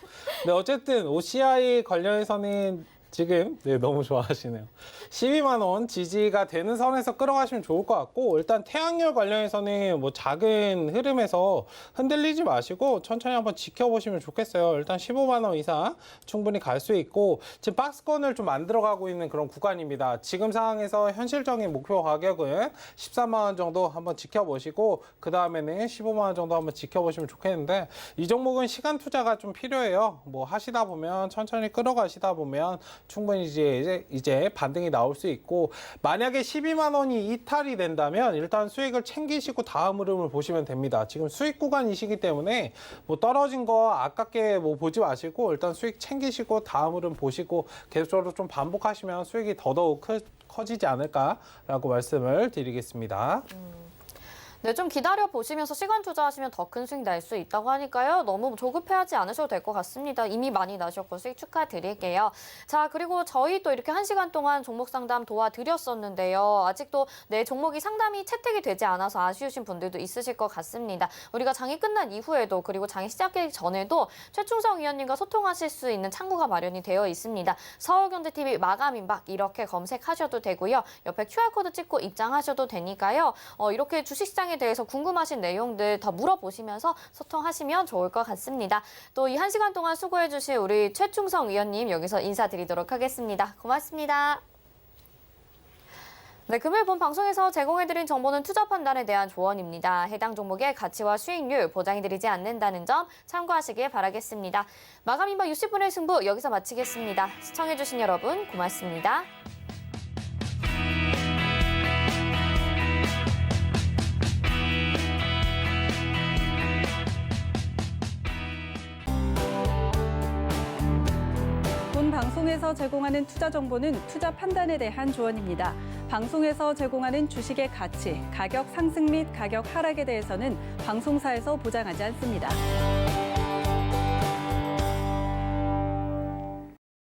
네, 어쨌든 OCI 관련해서는 지금 너무 좋아하시네요. 12만 원 지지가 되는 선에서 끌어가시면 좋을 것 같고 일단 태양열 관련해서는 뭐 작은 흐름에서 흔들리지 마시고 천천히 한번 지켜보시면 좋겠어요. 일단 15만 원 이상 충분히 갈 수 있고 지금 박스권을 좀 만들어가고 있는 그런 구간입니다. 지금 상황에서 현실적인 목표 가격은 13만 원 정도 한번 지켜보시고 그 다음에는 15만 원 정도 한번 지켜보시면 좋겠는데 이 종목은 시간 투자가 좀 필요해요. 뭐 하시다 보면 천천히 끌어가시다 보면 충분히 이제 반등이 나올 수 있고 만약에 12만 원이 이탈이 된다면 일단 수익을 챙기시고 다음 흐름을 보시면 됩니다. 지금 수익 구간이시기 때문에 뭐 떨어진 거 아깝게 뭐 보지 마시고 일단 수익 챙기시고 다음 흐름 보시고 계속적으로 좀 반복하시면 수익이 더더욱 커지지 않을까라고 말씀을 드리겠습니다. 네, 좀 기다려 보시면서 시간 투자하시면 더 큰 수익 날 수 있다고 하니까요. 너무 조급해하지 않으셔도 될 것 같습니다. 이미 많이 나셨고 수익 축하드릴게요. 자, 그리고 저희 또 이렇게 1시간 동안 종목 상담 도와드렸었는데요. 아직도 내 종목이 상담이 채택이 되지 않아서 아쉬우신 분들도 있으실 것 같습니다. 우리가 장이 끝난 이후에도 그리고 장이 시작하기 전에도 최충성 위원님과 소통하실 수 있는 창구가 마련이 되어 있습니다. 서울경제TV 마감임박 이렇게 검색하셔도 되고요. 옆에 QR코드 찍고 입장하셔도 되니까요. 이렇게 주식시장에 대해서 궁금하신 내용들 더 물어보시면서 소통하시면 좋을 것 같습니다. 또 이 1시간 동안 수고해 주실 우리 최충성 위원님 여기서 인사드리도록 하겠습니다. 고맙습니다. 네, 금요일 본 방송에서 제공해드린 정보는 투자 판단에 대한 조언입니다. 해당 종목의 가치와 수익률 보장해드리지 않는다는 점 참고하시길 바라겠습니다. 마감임박 60분의 승부 여기서 마치겠습니다. 시청해주신 여러분 고맙습니다. 방송에서 제공하는 투자 정보는 투자 판단에 대한 조언입니다. 방송에서 제공하는 주식의 가치, 가격 상승 및 가격 하락에 대해서는 방송사에서 보장하지 않습니다.